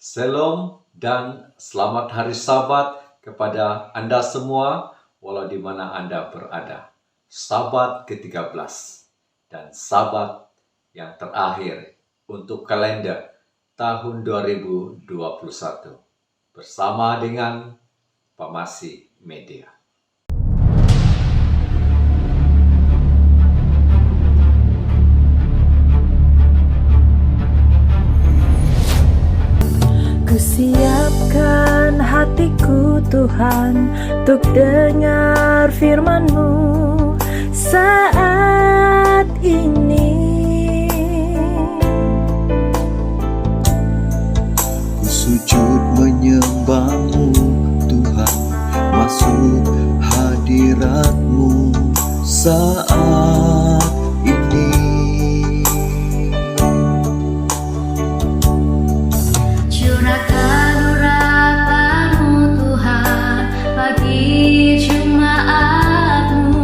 Shalom dan selamat hari Sabat kepada Anda semua, walau di mana Anda berada. Sabat ke-13 dan Sabat yang terakhir untuk kalender tahun 2021 bersama dengan Pamasi Media. Kusiapkan hatiku Tuhan untuk dengar firman-Mu saat ini. Ku sujud menyembah-Mu Tuhan, masuk hadirat-Mu saat ini. Curahkan urapan-Mu Tuhan bagi jemaat-Mu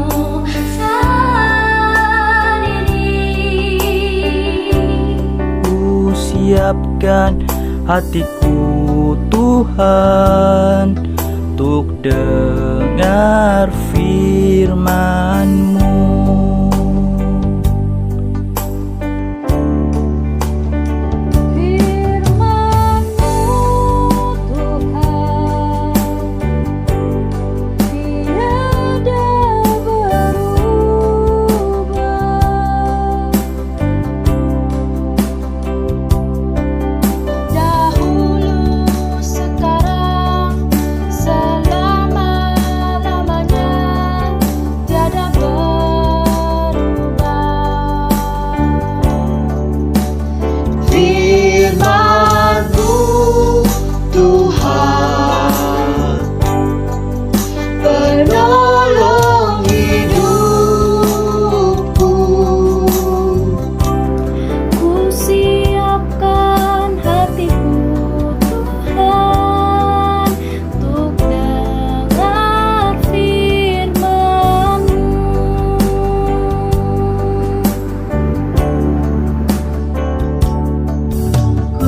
saat ini. Ku siapkan hatiku Tuhan untuk dengar firman-Mu.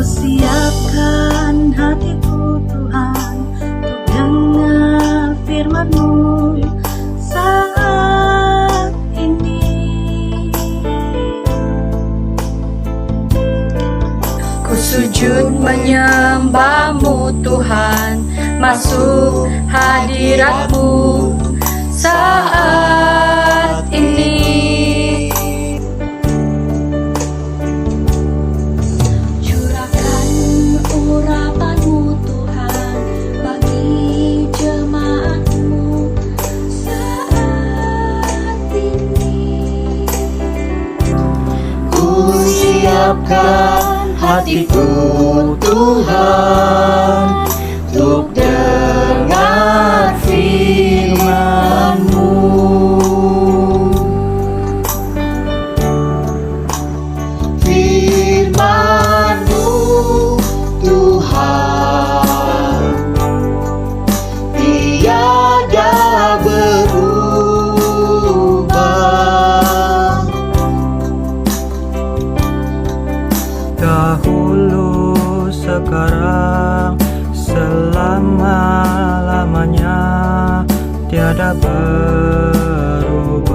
Siapkan hatiku Tuhan untuk dengar firman-Mu saat ini. Ku sujud menyembah-Mu Tuhan, masuk hadirat-Mu saat ini. Siapkan hatiku Tuhan untuk dengar firman-Mu. Firman-Mu Tuhan tiada berubah. Dahulu, sekarang, selama-lamanya tiada berubah.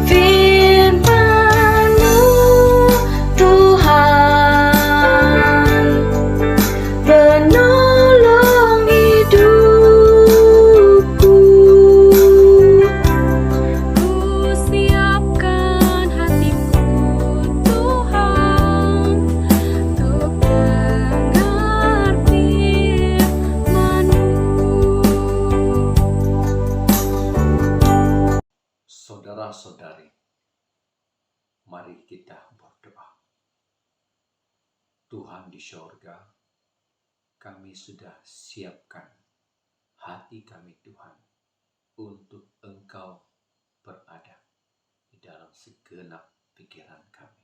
Firman-Mu Tuhan penolong hidupku. Ku siapkan hatiku Tuhan untuk dengar firman-Mu. Saudara-saudari, mari kita berdoa. Tuhan di sorga, kami sudah siapkan hati kami Tuhan untuk Engkau berada di dalam segenap pikiran kami.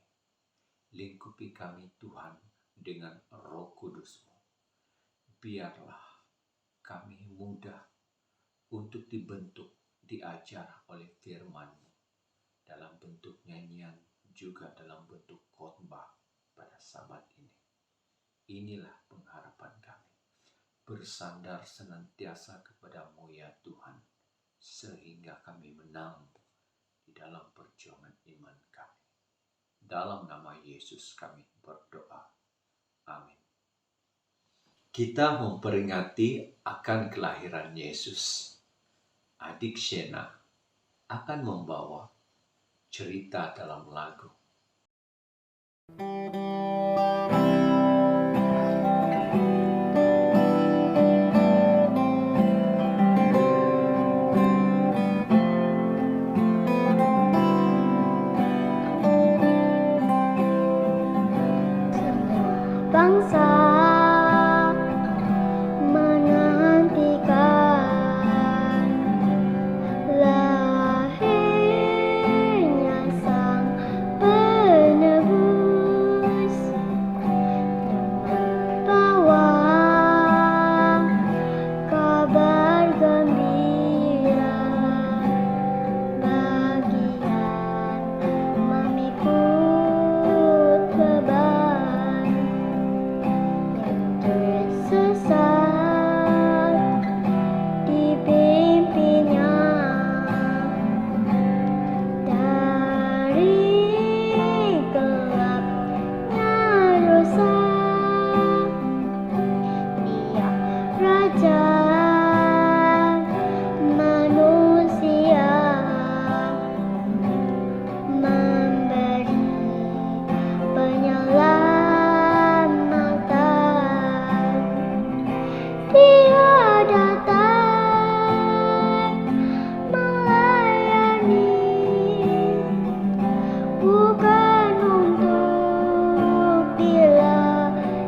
Lingkupi kami Tuhan dengan Roh Kudus-Mu. Biarlah kami mudah untuk dibentuk, diajar oleh firman-Mu dalam bentuk nyanyian, juga dalam bentuk khotbah pada saat Sabat ini. Inilah pengharapan kami, bersandar senantiasa kepada-Mu ya Tuhan, sehingga kami menang di dalam perjuangan iman kami. Dalam nama Yesus kami berdoa. Amin. Kita memperingati akan kelahiran Yesus. Adik Shena akan membawa cerita dalam lagu. Bangsa menantikan lahirnya Sang Penebus, bawa kabar gembira, bagian memikul beban tersesat, dipimpinnya dari gelapnya dosa. Dia Raja manusia, memberi penyelamatan. Dia datang melayani, bukan untuk dilayani.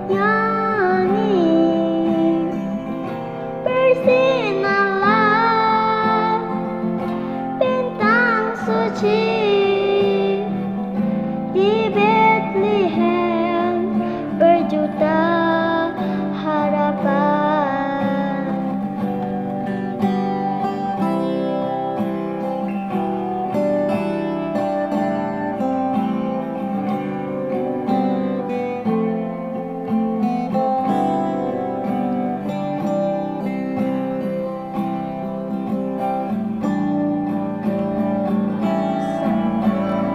Bersinarlah bintang suci di Bethlehem, berjuta harapan.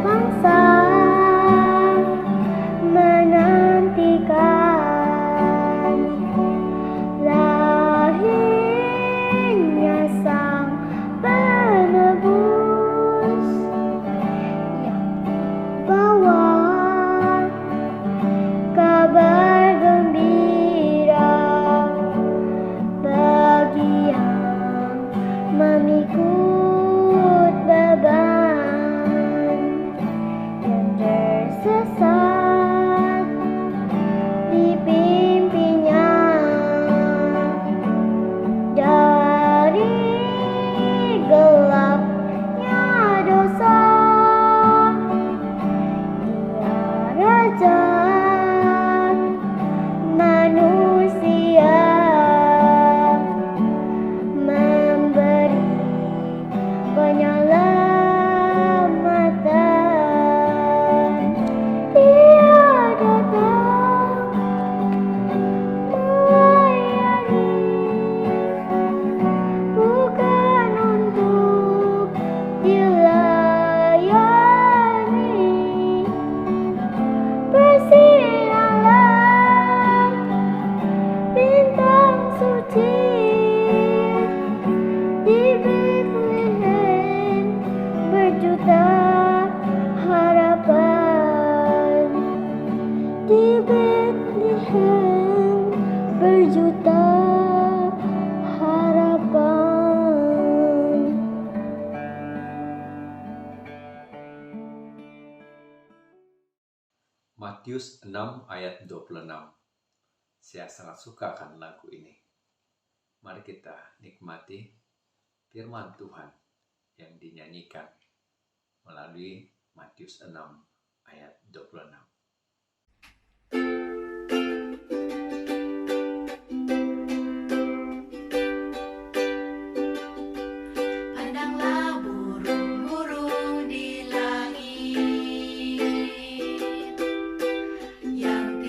Bangsa menantikan lahirnya Sang Penebus, yang bawa kabar gembira, bagi yang memikul beban, yang tersesat, dipimpinnya dari gelapnya dosa. Dia Raja manusia, memberi penyelamatan. Dia datang melayani, bukan untuk dilayani. Bersinarlah bintang suci di Bethlehem, berjuta harapan. Di Bethlehem, berjuta harapan. Matius 6 ayat 26. Saya sangat suka akan lagu ini. Mari kita nikmati firman Tuhan yang dinyanyikan melalui Matius 6 ayat 26. Pandanglah burung-burung di langit yang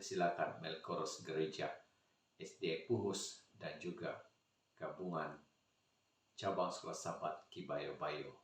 dipersilakan Melkoros Gereja, SD Puhus, dan juga gabungan cabang sekolah Sabat Kibayo-Bayo.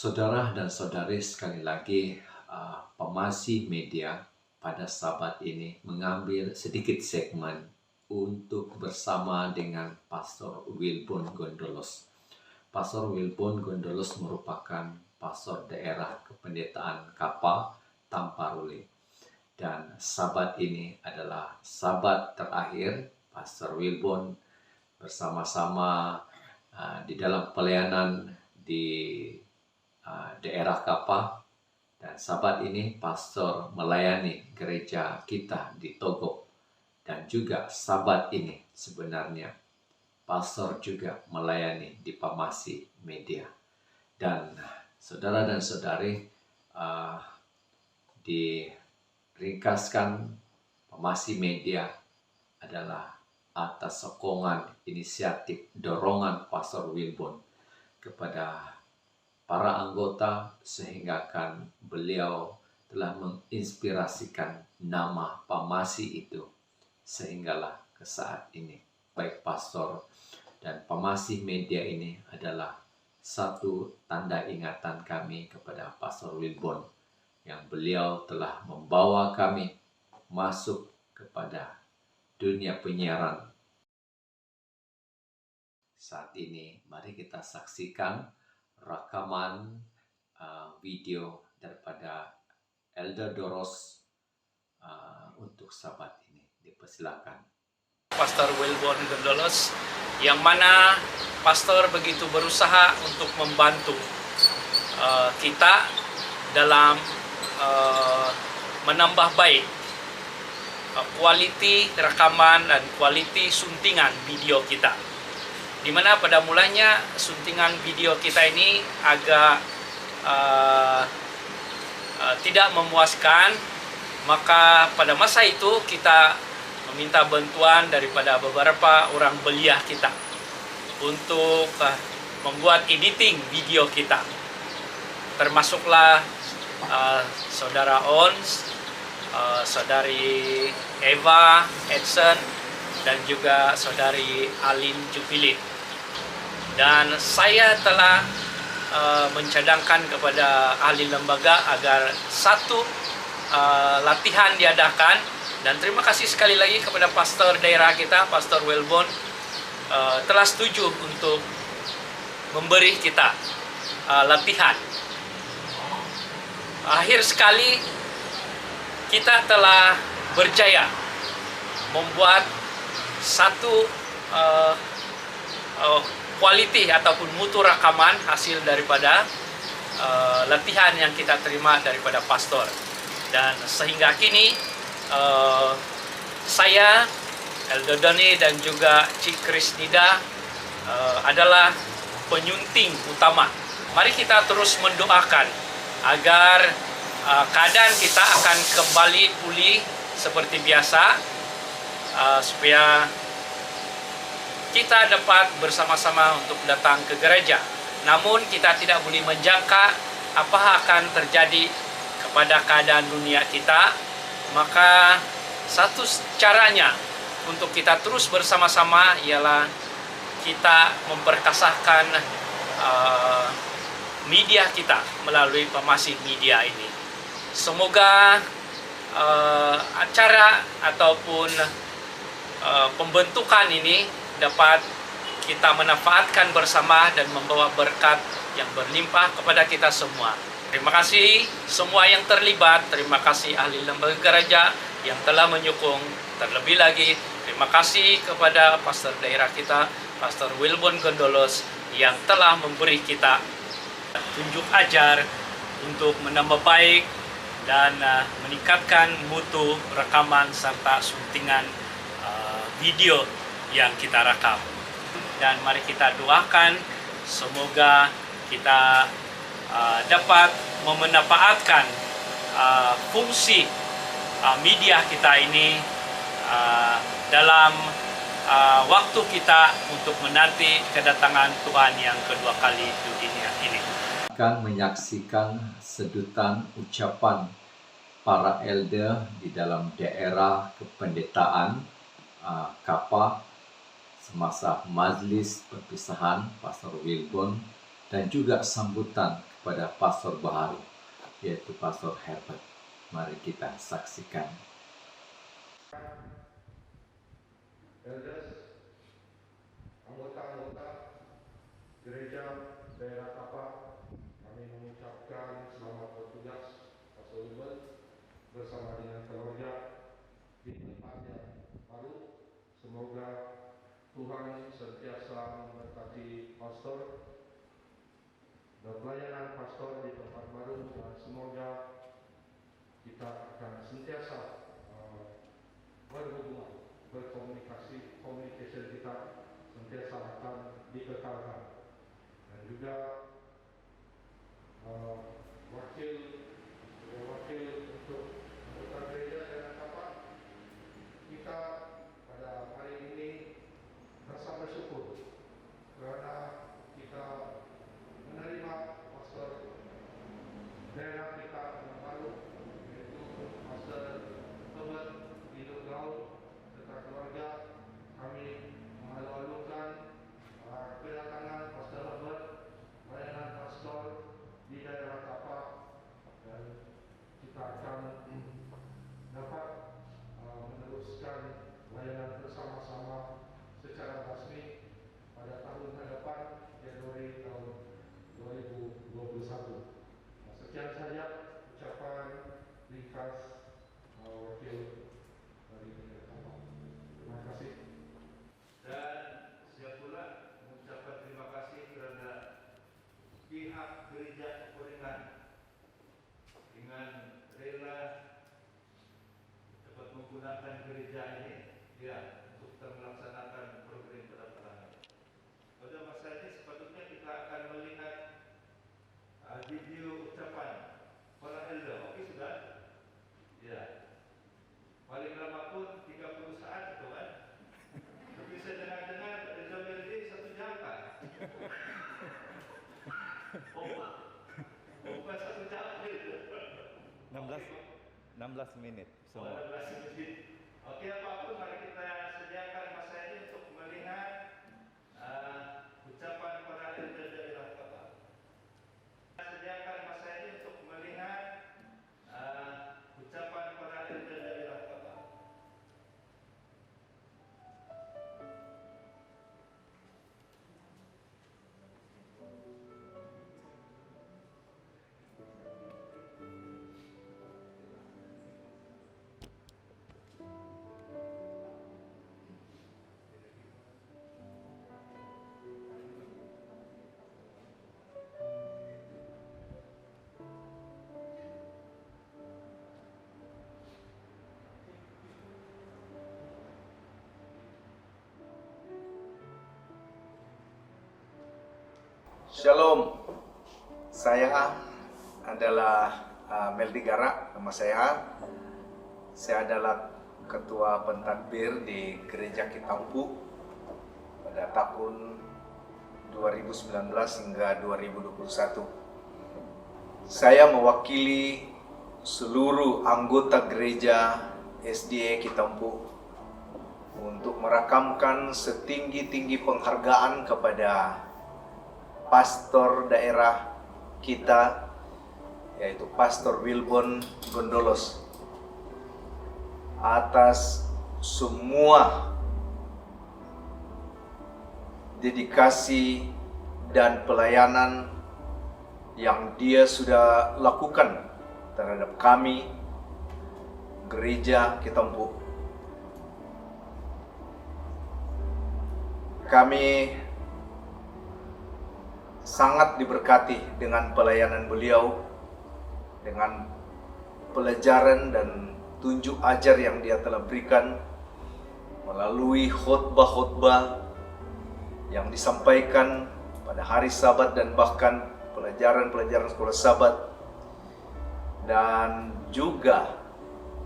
Saudara dan saudari, sekali lagi Pemasi Media pada Sabat ini mengambil sedikit segmen untuk bersama dengan Pastor Wilbon Gondolos. Pastor Wilbon Gondolos merupakan pastor daerah kependetaan Kapa, Tamparuli. Dan Sabat ini adalah Sabat terakhir Pastor Wilbon bersama-sama di dalam pelayanan di daerah Kapa, dan Sabat ini pastor melayani gereja kita di Togo, dan juga Sabat ini sebenarnya pastor juga melayani di Pemasi Media. Dan saudara dan saudari, diringkaskan Pemasi Media adalah atas sokongan, inisiatif, dorongan Pastor Wilbon kepada para anggota, sehingga kan beliau telah menginspirasikan nama Pamasi itu sehinggalah ke saat ini. Baik pastor dan Pamasi Media ini adalah satu tanda ingatan kami kepada Pastor Wilbon yang beliau telah membawa kami masuk kepada dunia penyiaran. Saat ini mari kita saksikan rekaman video daripada Elder Doros untuk sahabat ini. Dipersilakan. Pastor Wilbon Gondolos, yang mana pastor begitu berusaha untuk membantu kita dalam menambah baik kualiti rekaman dan kualiti suntingan video kita. Di mana pada mulanya suntingan video kita ini agak tidak memuaskan, maka pada masa itu kita meminta bantuan daripada beberapa orang belia kita untuk membuat editing video kita. Termasuklah Saudara Ons, Saudari Eva Edson, dan juga Saudari Alin Jupilit. Dan saya telah mencadangkan kepada ahli lembaga agar satu latihan diadakan, dan terima kasih sekali lagi kepada pastor daerah kita, Pastor Wilbon, telah setuju untuk memberi kita latihan. Akhir sekali kita telah berjaya membuat satu quality ataupun mutu rekaman hasil daripada latihan yang kita terima daripada pastor. Dan sehingga kini saya, Elder Doni, dan juga Cik Krisnida adalah penyunting utama. Mari kita terus mendoakan agar keadaan kita akan kembali pulih seperti biasa, supaya kita dapat bersama-sama untuk datang ke gereja. Namun kita tidak boleh menjangka apa akan terjadi kepada keadaan dunia kita. Maka satu caranya untuk kita terus bersama-sama ialah kita memperkasahkan media kita melalui Pamasi Media ini. Semoga acara ataupun pembentukan ini dapat kita manfaatkan bersama dan membawa berkat yang berlimpah kepada kita semua. Terima kasih semua yang terlibat. Terima kasih ahli lembaga gereja yang telah menyokong. Terlebih lagi, terima kasih kepada pastor daerah kita, Pastor Wilbon Gondolos, yang telah memberi kita tunjuk ajar untuk menambah baik dan meningkatkan mutu rekaman serta suntingan video yang kita rekam. Dan mari kita doakan semoga kita dapat memanfaatkan fungsi media kita ini dalam waktu kita untuk menanti kedatangan Tuhan yang kedua kali di dunia ini. Akan menyaksikan sedutan ucapan para elder di dalam daerah kependetaan Kapa semasa majlis perpisahan Pastor Wilbon, dan juga sambutan kepada Pastor baru, yaitu Pastor Herbert. Mari kita saksikan. Elders, anggota-anggota gereja daerah Kapa, kami mengucapkan selamat bertugas Pastor Wilbon bersama dengan keluarga di tempat yang baru. Semoga Tuhan sentiasa memberkati pastor dan pelayanan pastor di tempat baru, dan semoga kita akan sentiasa berhubungan, berkomunikasi, communication kita sentiasa akan dikekalkan. Dan juga wakil untuk anggota gereja dan apa kita pada hari ini pelayanan bersama-sama secara resmi pada tahun hadapan Januari tahun 2021. Sekian saja ucapan ringkas wakil dari Kapal. Terima kasih. Dan saya pula mengucapkan terima kasih kepada pihak gereja Koringan dengan rela dapat menggunakan gereja ini untuk melaksanakan program pendaftaran. Pada masa ini sepatutnya kita akan melihat video ucapan para elder. Okey sudah? Ya. Paling lama pun 30 saat itu kan? Tapi saya dengar-dengar Reza Melody 1 jam kan? Bukan 1 jam. 16 menit semua. 16 menit. Okey, apapun mari kita sediakan masa ini untuk melihat ucapan para elder daerah Kapal. Sediakan masa ini untuk melihat ucapan para elder daerah Kapal. Shalom, saya adalah Meldi Gara, nama saya. Saya adalah Ketua Pentadbir di Gereja Kitampu pada tahun 2019 hingga 2021. Saya mewakili seluruh anggota Gereja SDA Kitampu untuk merakamkan setinggi-tinggi penghargaan kepada pastor daerah kita, yaitu Pastor Wilbon Gondolos, atas semua dedikasi dan pelayanan yang dia sudah lakukan terhadap kami, Gereja Kitampu. Kami sangat diberkati dengan pelayanan beliau, dengan pelajaran dan tunjuk ajar yang dia telah berikan melalui khotbah-khotbah yang disampaikan pada hari Sabat dan bahkan pelajaran-pelajaran sekolah Sabat, dan juga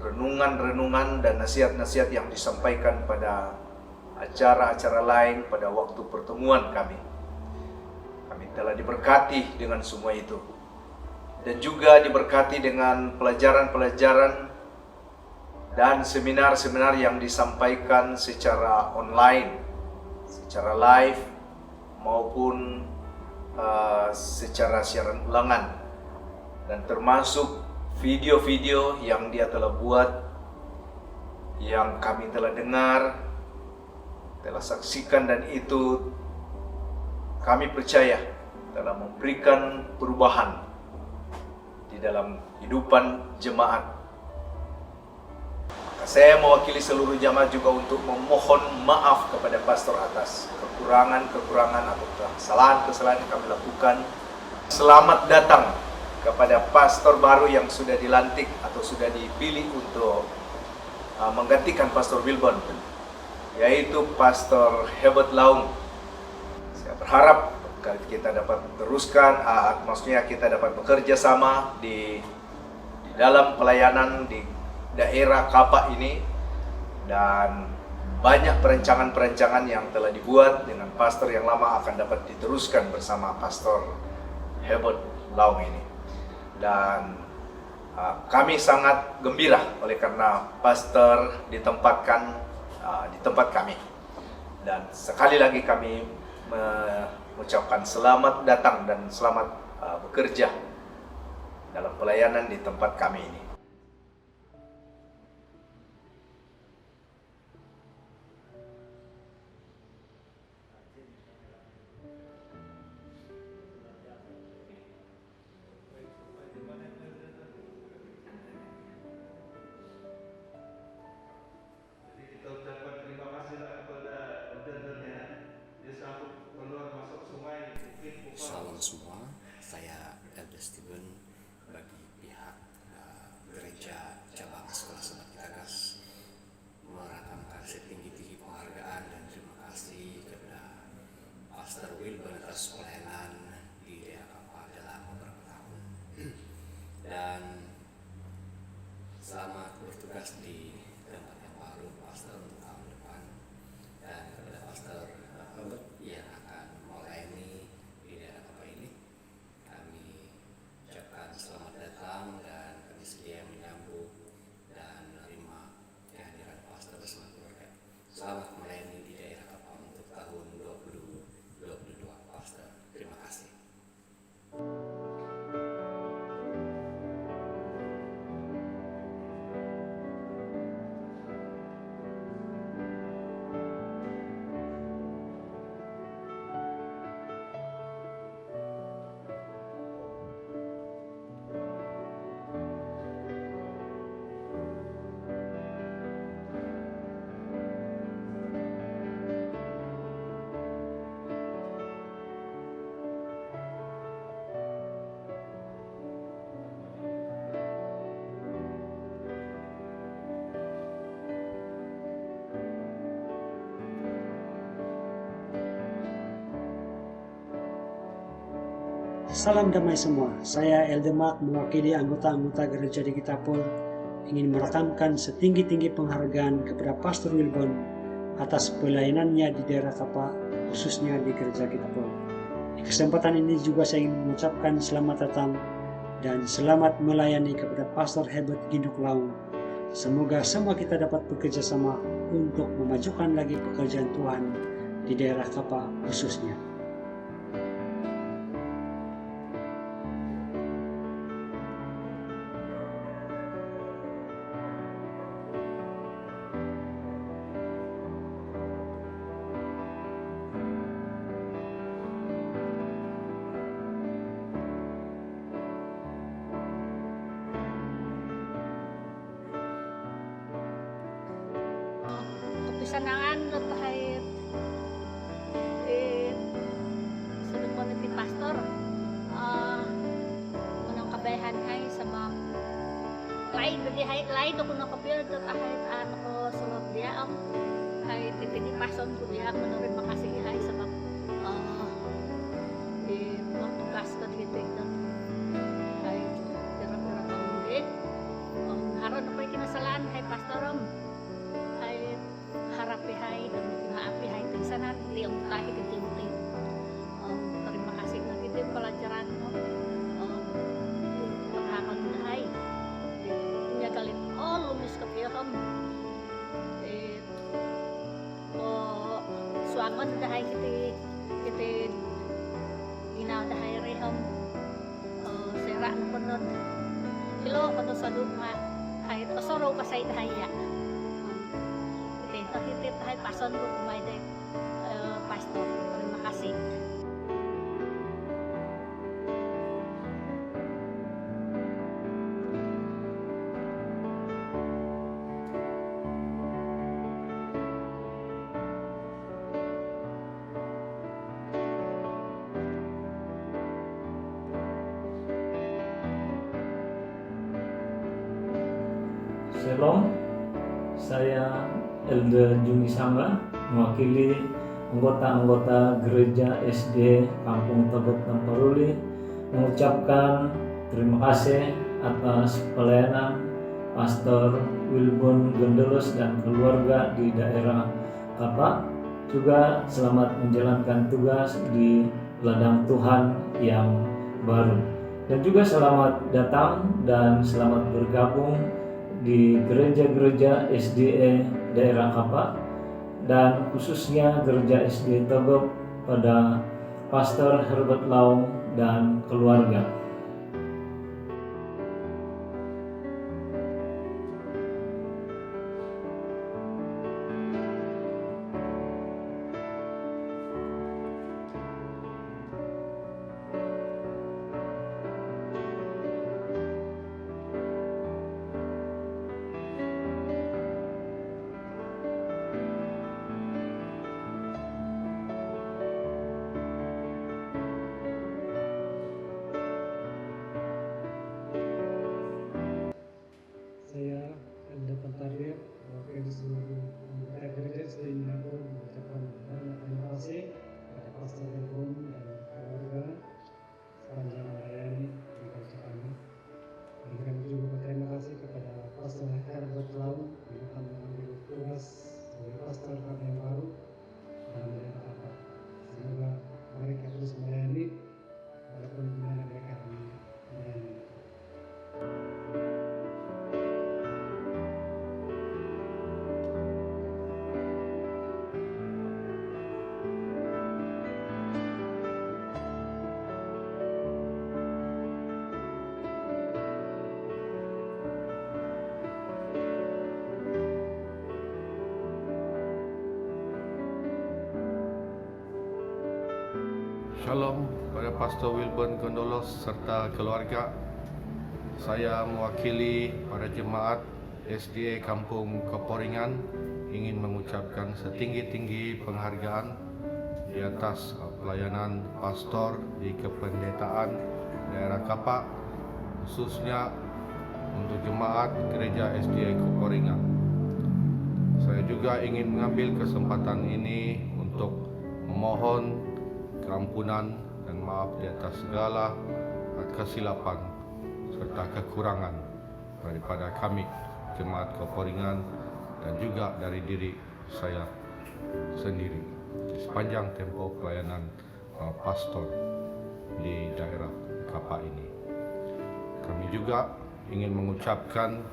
renungan-renungan dan nasihat-nasihat yang disampaikan pada acara-acara lain pada waktu pertemuan kami. Kami telah diberkati dengan semua itu, dan juga diberkati dengan pelajaran-pelajaran dan seminar-seminar yang disampaikan secara online, secara live maupun secara siaran ulangan, dan termasuk video-video yang dia telah buat, yang kami telah dengar, telah saksikan, dan itu kami percaya telah memberikan perubahan di dalam kehidupan jemaat. Saya mewakili seluruh jemaat juga untuk memohon maaf kepada pastor atas kekurangan-kekurangan atau kesalahan-kesalahan yang kami lakukan. Selamat datang kepada pastor baru yang sudah dilantik atau sudah dipilih untuk menggantikan Pastor Wilbon, yaitu Pastor Herbert Laung. Saya berharap kita dapat teruskan, maksudnya kita dapat bekerja sama di dalam pelayanan di daerah Kapak ini, dan banyak perencangan-perencangan yang telah dibuat dengan pastor yang lama akan dapat diteruskan bersama Pastor Herbert Laung ini. Dan kami sangat gembira oleh karena pastor ditempatkan di tempat kami. Dan sekali lagi kami mengucapkan selamat datang dan selamat bekerja dalam pelayanan di tempat kami ini. Salam semua, saya Elder Steven bagi pihak Gereja Cabang Sekolah Sahabat Kitagas merakamkan setinggi-tinggi penghargaan dan terima kasih kepada Pastor Wilbon atas pelayanan di daerah Kapal dalam beberapa tahun dan selamat bertugas di tempat yang baru Pastor untuk tahun depan, dan kepada Pastor Herbert yang akan melayani di daerah Kapal ini kami ucapkan selamat datang dan kami sedia menyambut dan menerima kehadiran Pastor bersama keluarga. Selamat melayani di daerah Kapal untuk tahun 2022 Pastor. Terima kasih. Salam damai semua, saya Elder Mark mewakili anggota-anggota Gereja di Kitapol ingin merakamkan setinggi-tinggi penghargaan kepada Pastor Wilbon atas pelayanannya di daerah Kapa, khususnya di Gereja Kitapol. Di kesempatan ini juga saya ingin mengucapkan selamat datang dan selamat melayani kepada Pastor Herbert Ginduk Laung. Semoga semua kita dapat bekerja sama untuk memajukan lagi pekerjaan Tuhan di daerah Kapa khususnya. Kesenangan terkait sudah menjadi pastor menang kabayahan ay sama lain dari lain to kuno kapil terkait ko sulod dia ay titini pason ko dia menerima kasih ay sebab di tugas ka dito ay dira-dira pamuli haron pa kinasalaan ay pastorom ay harapihay dan maapihay tingsanan liang tahi ketimting. Terima kasih lagi tim pelajaran penghakan dahay punya kali lumis kepilham suaman dahay kita inaw dahay reham serak na penot hilo kato sa duma ay pasoro pasay dahay ya hitit hai pason ko kumay de pastor. Terima kasih. Shalom, saya Elder Juni Sangga mewakili anggota-anggota Gereja SD Kampung Tebet Tamparuli mengucapkan terima kasih atas pelayanan Pastor Wilbon Gendelos dan keluarga di daerah Kapa. Juga selamat menjalankan tugas di ladang Tuhan yang baru. Dan juga selamat datang dan selamat bergabung di gereja-gereja SDA daerah Kapa dan khususnya gereja SD Togok pada Pastor Herbert Laung dan keluarga. Shalom pada Pastor Wilburn Gondolos serta keluarga. Saya mewakili para jemaat SDA Kampung Keporingan ingin mengucapkan setinggi-tinggi penghargaan di atas pelayanan pastor di kependetaan daerah Kapak, khususnya untuk jemaat gereja SDA Keporingan. Saya juga ingin mengambil kesempatan ini untuk memohon keampunan dan maaf di atas segala kesilapan serta kekurangan daripada kami jemaat Keporingan dan juga dari diri saya sendiri di sepanjang tempoh pelayanan pastor di daerah Kapak ini. Kami juga ingin mengucapkan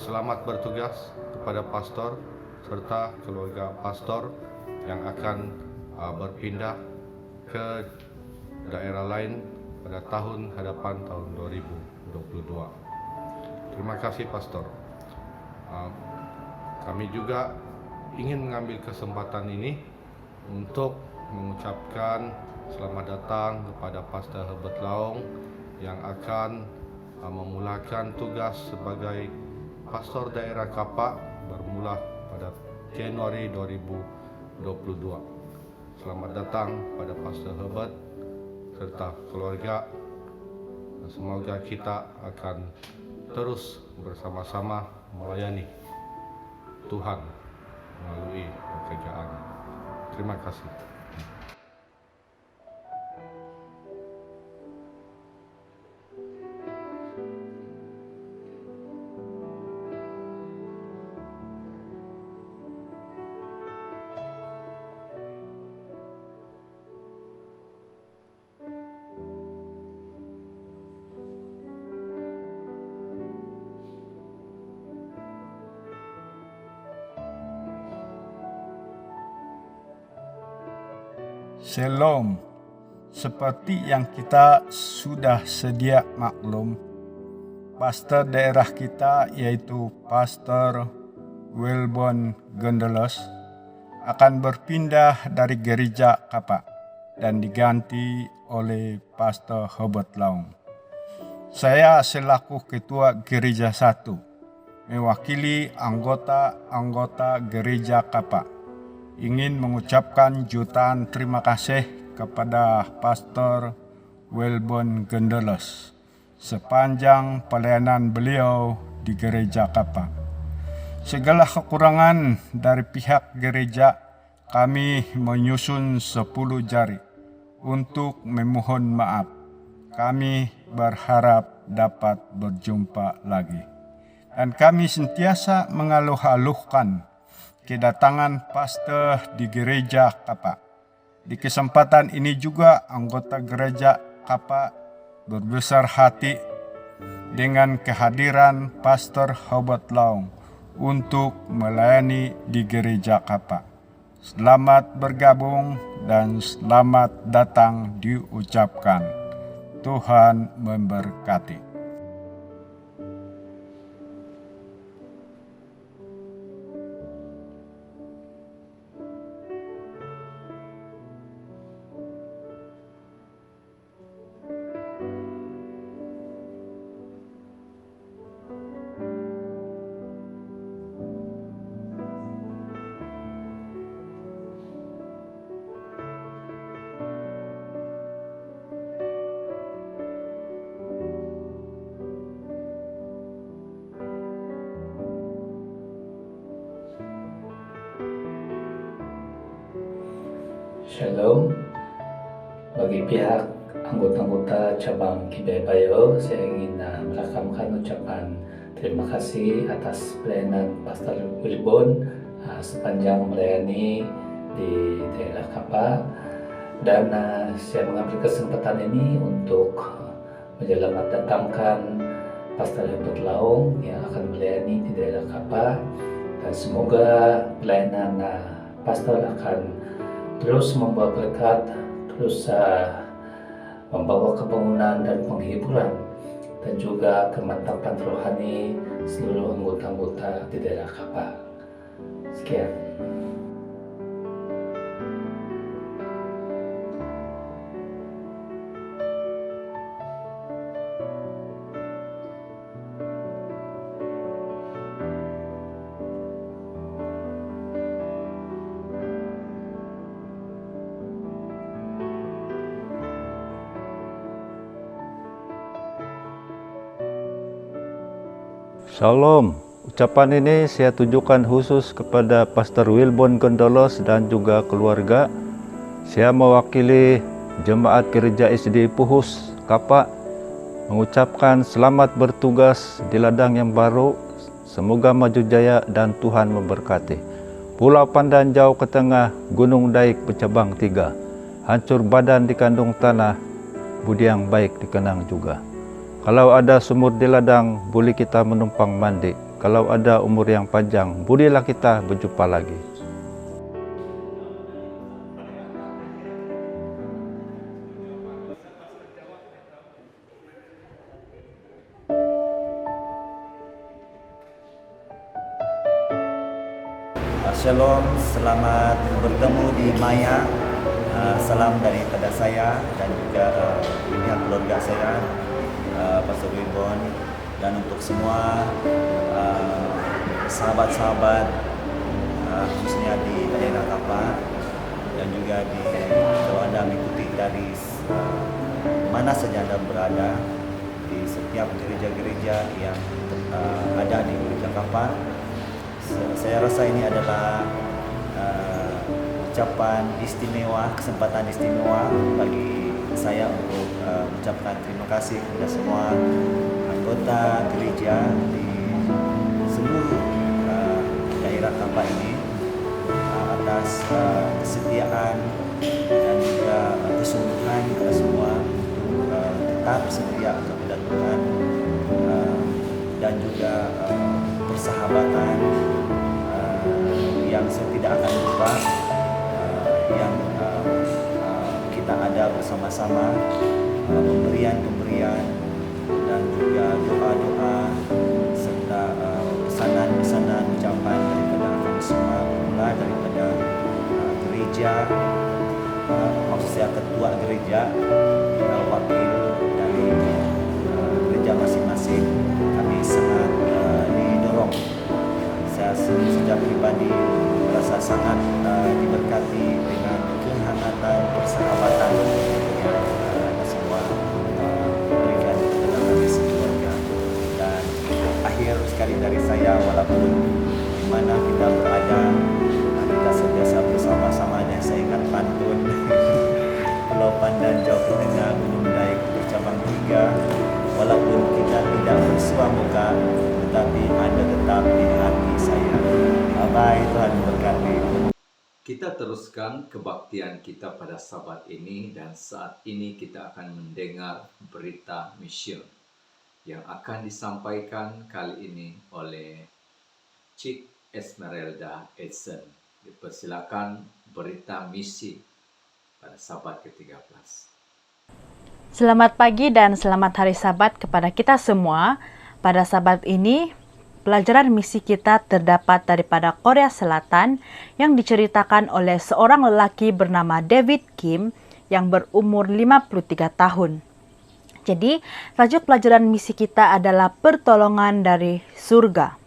selamat bertugas kepada pastor serta keluarga pastor yang akan berpindah ke daerah lain pada tahun hadapan tahun 2022. Terima kasih pastor. Kami juga ingin mengambil kesempatan ini untuk mengucapkan selamat datang kepada Pastor Herbert Laong yang akan memulakan tugas sebagai pastor daerah Kapak bermula pada Januari 2022. Selamat datang pada Pastor Herbert serta keluarga. Semoga kita akan terus bersama-sama melayani Tuhan melalui pekerjaan. Terima kasih. Shalom. Seperti yang kita sudah sedia maklum, pastor daerah kita yaitu Pastor Wilburn Gondolos akan berpindah dari gereja Kapak dan diganti oleh Pastor Herbert Laong. Saya selaku ketua gereja 1 mewakili anggota-anggota gereja Kapak ingin mengucapkan jutaan terima kasih kepada Pastor Wilburn Gondolos sepanjang pelayanan beliau di gereja Kapak. Segala kekurangan dari pihak gereja kami menyusun 10 jari untuk memohon maaf. Kami berharap dapat berjumpa lagi. Dan kami sentiasa mengaluh-aluhkan kedatangan pastor di gereja Kapak. Di kesempatan ini juga anggota gereja Kapak berbesar hati dengan kehadiran Pastor Herbert Laong untuk melayani di gereja Kapak. Selamat bergabung dan selamat datang diucapkan. Tuhan memberkati. Shalom. Bagi pihak anggota-anggota cabang Kibebayo, saya ingin merakamkan ucapan terima kasih atas pelayanan Pastor Wilburn sepanjang melayani di daerah Kapak, dan saya mengambil kesempatan ini untuk menyelamat datangkan Pastor Herbert Laong yang akan melayani di daerah Kapak, dan semoga pelayanan Pastor akan terus membawa berkat, terus membawa kebangunan dan penghiburan, dan juga kemantapan rohani seluruh anggota-anggota di daerah Kapak. Sekian. Shalom. Ucapan ini saya tujukan khusus kepada Pastor Wilbon Gondolos dan juga keluarga. Saya mewakili Jemaat Gereja SD Puhus, Kapak, mengucapkan selamat bertugas di ladang yang baru. Semoga maju jaya dan Tuhan memberkati. Pulau Pandan jauh ke tengah, Gunung Daik bercabang 3. Hancur badan dikandung tanah, budi yang baik dikenang juga. Kalau ada sumur di ladang, boleh kita menumpang mandi. Kalau ada umur yang panjang, bolehlah kita berjumpa lagi. Shalom, selamat bertemu di Maya. Salam daripada saya dan juga pihak keluarga saya, Pastor Wilbon, dan untuk semua sahabat-sahabat khususnya di daerah Kapak dan juga kalau Anda mengikuti dari mana saja Anda berada di setiap gereja-gereja yang ada di gereja Kapak. Saya rasa ini adalah ucapan istimewa, kesempatan istimewa bagi saya untuk mengucapkan terima kasih kepada semua anggota gereja di seluruh daerah Kapak ini atas kesetiaan dan juga kesungguhan kita semua untuk tetap setia kepada Tuhan dan juga persahabatan yang saya tidak akan lupa, yang kita ada bersama-sama, pemberian-pemberian dan juga doa-doa serta pesanan-pesanan ucapan daripada kami semua, mulai daripada gereja, maksud saya ketua gereja, wakil dari gereja masing-masing. Kami sangat didorong. Saya sejak pribadi merasa sangat diberkati dengan kehangatan persahabatan yang Anda semua berikan kepada kami sekeluarga. Dan akhir sekali dari saya, walaupun di mana kita berada, kita sentiasa bersama-sama dan saya ingat pantun Pulau Pandan jauh ke tengah, Gunung Daik bercabang 3. Walaupun kita tidak bersua muka, tetapi Anda tetap di hati saya. Bye-bye, Tuhan memberkati. Kita teruskan kebaktian kita pada Sabat ini, dan saat ini kita akan mendengar berita mission yang akan disampaikan kali ini oleh Cik Esmeralda Edson. Dipersilakan berita misi pada Sabat ke-13. Selamat pagi dan selamat hari Sabat kepada kita semua. Pada Sabat ini, pelajaran misi kita terdapat daripada Korea Selatan yang diceritakan oleh seorang lelaki bernama David Kim yang berumur 53 tahun. Jadi, tajuk pelajaran misi kita adalah pertolongan dari surga.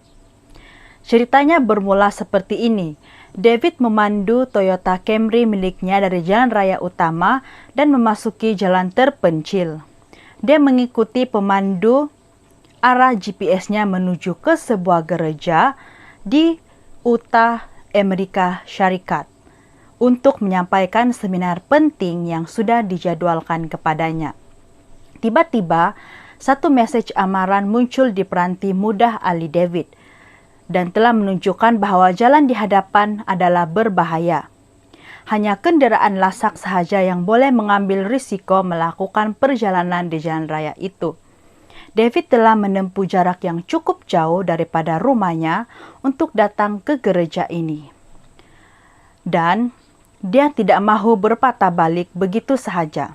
Ceritanya bermula seperti ini. David memandu Toyota Camry miliknya dari jalan raya utama dan memasuki jalan terpencil. Dia mengikuti pemandu arah GPS-nya menuju ke sebuah gereja di Utah, Amerika Syarikat untuk menyampaikan seminar penting yang sudah dijadwalkan kepadanya. Tiba-tiba, satu message amaran muncul di peranti mudah Ali David dan telah menunjukkan bahwa jalan di hadapan adalah berbahaya. Hanya kendaraan lasak sahaja yang boleh mengambil risiko melakukan perjalanan di jalan raya itu. David telah menempuh jarak yang cukup jauh daripada rumahnya untuk datang ke gereja ini. Dan dia tidak mahu berpatah balik begitu sahaja.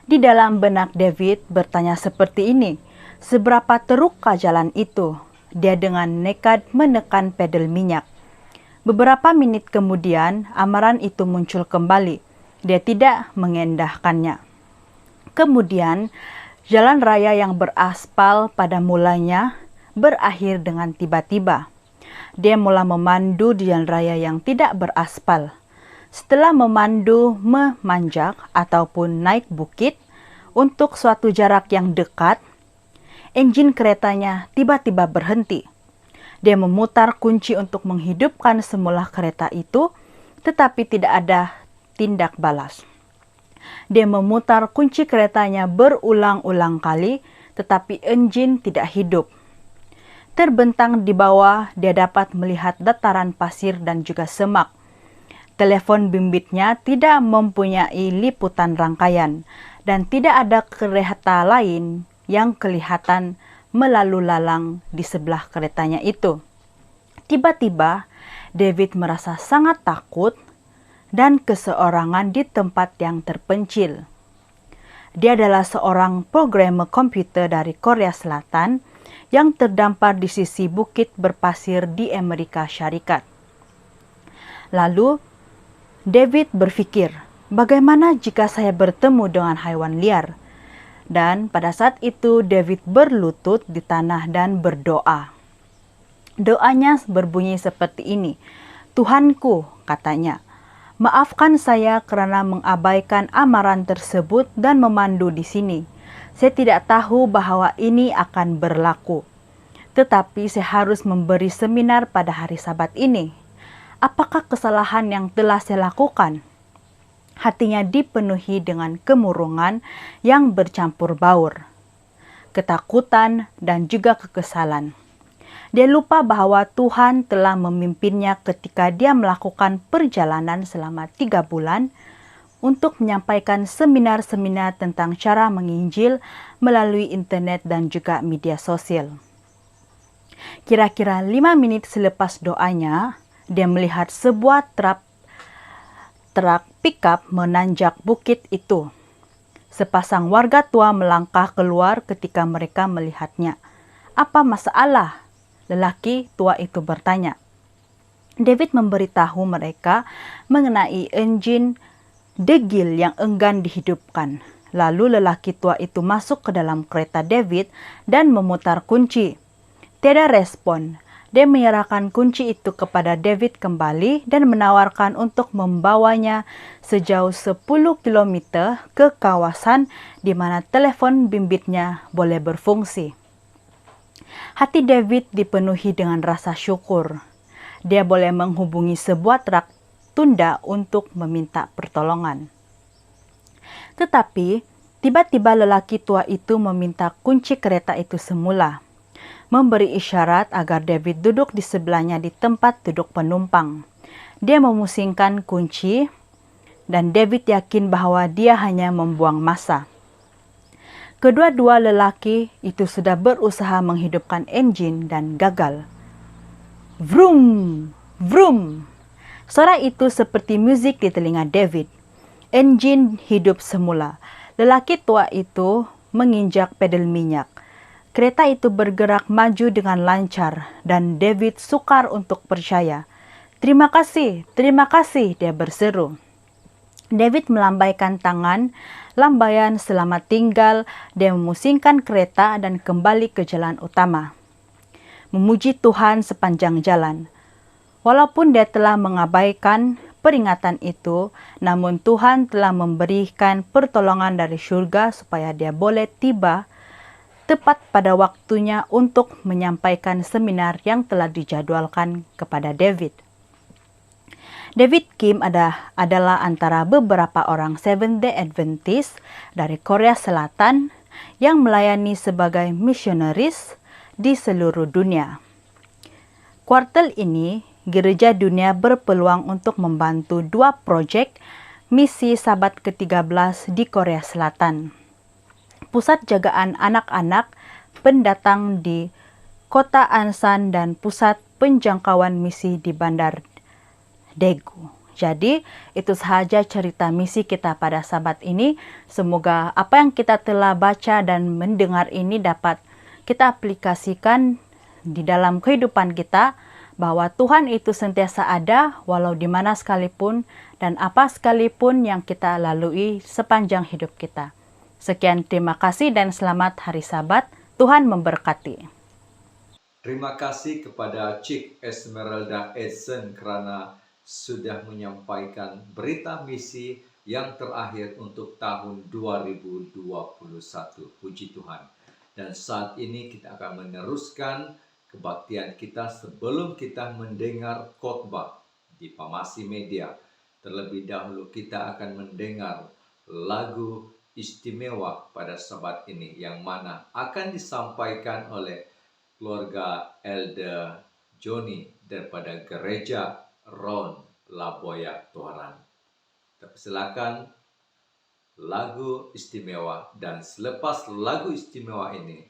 Di dalam benak David bertanya seperti ini, seberapa terukkah jalan itu? Dia dengan nekat menekan pedal minyak. Beberapa menit kemudian, amaran itu muncul kembali. Dia tidak mengendahkannya. Kemudian, jalan raya yang beraspal pada mulanya berakhir dengan tiba-tiba. Dia mulai memandu di jalan raya yang tidak beraspal. Setelah memandu memanjak ataupun naik bukit untuk suatu jarak yang dekat, engine keretanya tiba-tiba berhenti. Dia memutar kunci untuk menghidupkan semula kereta itu, tetapi tidak ada tindak balas. Dia memutar kunci keretanya berulang-ulang kali, tetapi engine tidak hidup. Terbentang di bawah, dia dapat melihat dataran pasir dan juga semak. Telepon bimbitnya tidak mempunyai liputan rangkaian, dan tidak ada kereta lain yang kelihatan melalu lalang di sebelah keretanya itu. Tiba-tiba, David merasa sangat takut dan keseorangan di tempat yang terpencil. Dia adalah seorang programmer komputer dari Korea Selatan yang terdampar di sisi bukit berpasir di Amerika Syarikat. Lalu, David berpikir, bagaimana jika saya bertemu dengan hewan liar? Dan pada saat itu David berlutut di tanah dan berdoa. Doanya berbunyi seperti ini, Tuhanku, katanya, maafkan saya karena mengabaikan amaran tersebut dan memandu di sini. Saya tidak tahu bahwa ini akan berlaku. Tetapi saya harus memberi seminar pada hari Sabat ini. Apakah kesalahan yang telah saya lakukan? Hatinya dipenuhi dengan kemurungan yang bercampur baur, ketakutan, dan juga kekesalan. Dia lupa bahwa Tuhan telah memimpinnya ketika dia melakukan perjalanan selama 3 bulan untuk menyampaikan seminar-seminar tentang cara menginjil melalui internet dan juga media sosial. Kira-kira 5 menit selepas doanya, dia melihat sebuah truk pickup menanjak bukit itu. Sepasang warga tua melangkah keluar ketika mereka melihatnya. Apa masalah? Lelaki tua itu bertanya. David memberitahu mereka mengenai engine degil yang enggan dihidupkan. Lalu lelaki tua itu masuk ke dalam kereta David dan memutar kunci. Tiada respon. Dia menyerahkan kunci itu kepada David kembali dan menawarkan untuk membawanya sejauh 10 km ke kawasan di mana telepon bimbitnya boleh berfungsi. Hati David dipenuhi dengan rasa syukur. Dia boleh menghubungi sebuah truk tunda untuk meminta pertolongan. Tetapi, tiba-tiba lelaki tua itu meminta kunci kereta itu semula, memberi isyarat agar David duduk di sebelahnya di tempat duduk penumpang. Dia memusingkan kunci, dan David yakin bahwa dia hanya membuang masa. Kedua-dua lelaki itu sudah berusaha menghidupkan engine dan gagal. Vroom! Vroom! Suara itu seperti musik di telinga David. Engine hidup semula. Lelaki tua itu menginjak pedal minyak. Kereta itu bergerak maju dengan lancar dan David sukar untuk percaya. Terima kasih, dia berseru. David melambaikan tangan, lambaian selamat tinggal, dia memusingkan kereta dan kembali ke jalan utama. Memuji Tuhan sepanjang jalan. Walaupun dia telah mengabaikan peringatan itu, namun Tuhan telah memberikan pertolongan dari surga supaya dia boleh tiba tepat pada waktunya untuk menyampaikan seminar yang telah dijadwalkan kepada David. David Kim adalah antara beberapa orang Seventh-day Adventist dari Korea Selatan yang melayani sebagai misionaris di seluruh dunia. Kuartal ini, Gereja Dunia berpeluang untuk membantu 2 proyek misi Sabat ke-13 di Korea Selatan. Pusat jagaan anak-anak pendatang di Kota Ansan dan pusat penjangkauan misi di Bandar Daegu. Jadi, itu sahaja cerita misi kita pada Sabat ini. Semoga apa yang kita telah baca dan mendengar ini dapat kita aplikasikan di dalam kehidupan kita, bahwa Tuhan itu sentiasa ada walau di mana sekalipun dan apa sekalipun yang kita lalui sepanjang hidup kita. Sekian, terima kasih dan selamat hari Sabat. Tuhan memberkati. Terima kasih kepada Cik Esmeralda Edson kerana sudah menyampaikan berita misi yang terakhir untuk tahun 2021. Puji Tuhan. Dan saat ini kita akan meneruskan kebaktian kita sebelum kita mendengar khotbah di Pamasi Media. Terlebih dahulu kita akan mendengar lagu istimewa pada Sabat ini yang mana akan disampaikan oleh keluarga Elder Joni daripada Gereja Ron Laboya Tuaran. Silakan lagu istimewa, dan selepas lagu istimewa ini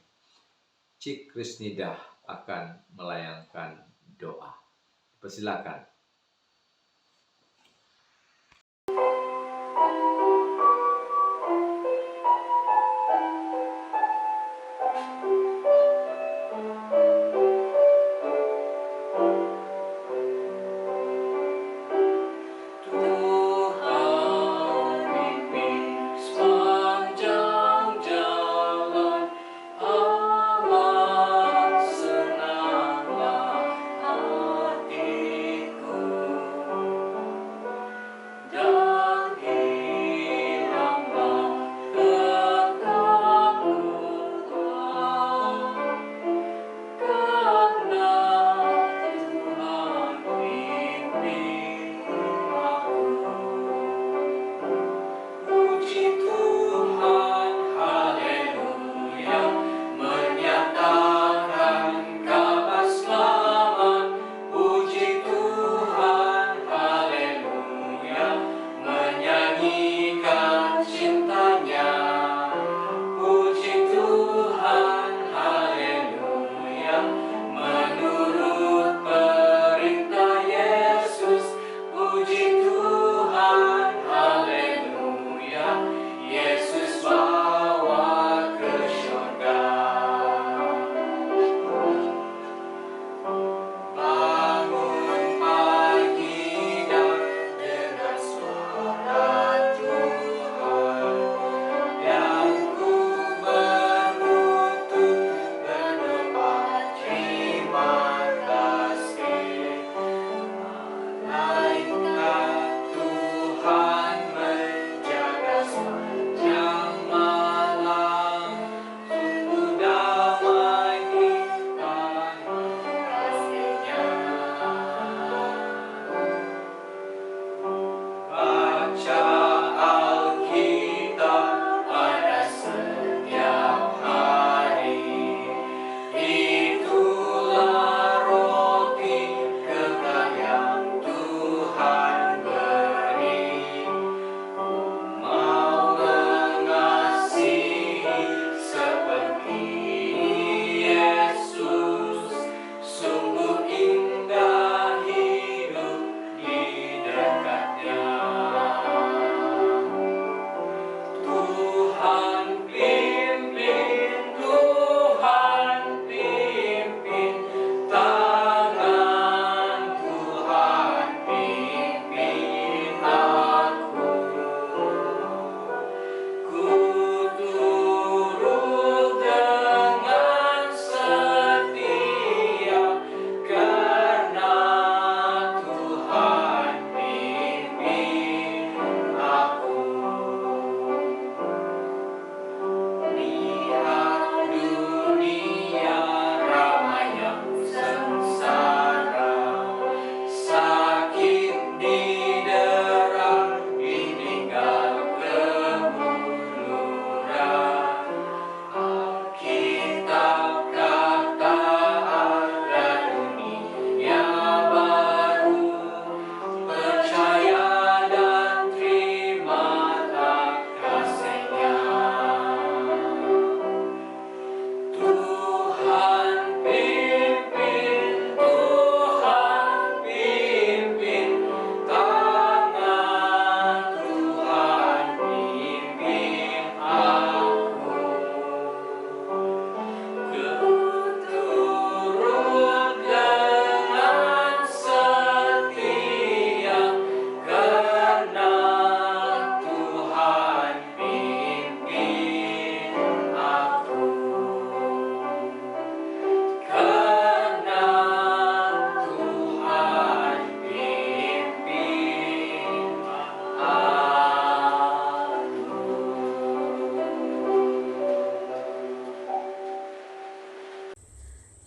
Cik Krisnidah akan melayangkan doa. Persilakan. Senanglah hatiku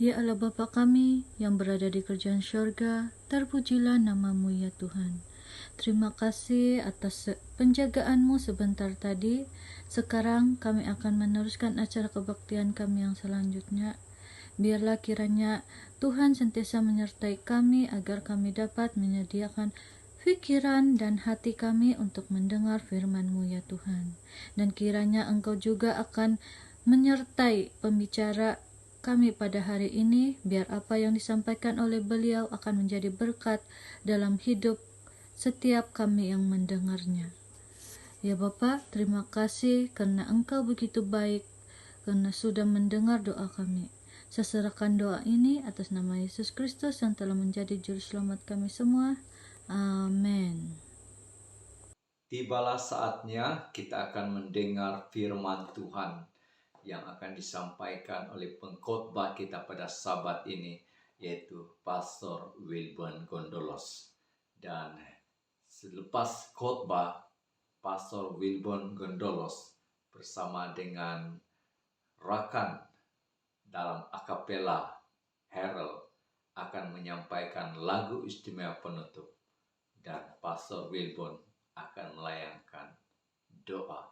Ya Allah Bapa kami yang berada di kerajaan syurga, terpujilah nama-Mu ya Tuhan. Terima kasih atas penjagaanmu sebentar tadi. Sekarang kami akan meneruskan acara kebaktian kami yang selanjutnya. Biarlah kiranya Tuhan sentiasa menyertai kami agar kami dapat menyediakan pikiran dan hati kami untuk mendengar firman-Mu ya Tuhan. Dan kiranya Engkau juga akan menyertai pembicara kami pada hari ini, biar apa yang disampaikan oleh beliau akan menjadi berkat dalam hidup setiap kami yang mendengarnya. Ya Bapa, terima kasih karena Engkau begitu baik, karena sudah mendengar doa kami. Saya serahkan doa ini atas nama Yesus Kristus yang telah menjadi juru selamat kami semua. Amin. Tibalah saatnya kita akan mendengar firman Tuhan yang akan disampaikan oleh pengkhotbah kita pada Sabat ini, yaitu Pastor Wilbon Gondolos. Dan selepas khotbah, Pastor Wilbon Gondolos bersama dengan rakan dalam akapela Harold akan menyampaikan lagu istimewa penutup, dan Pastor Wilbon akan melayangkan doa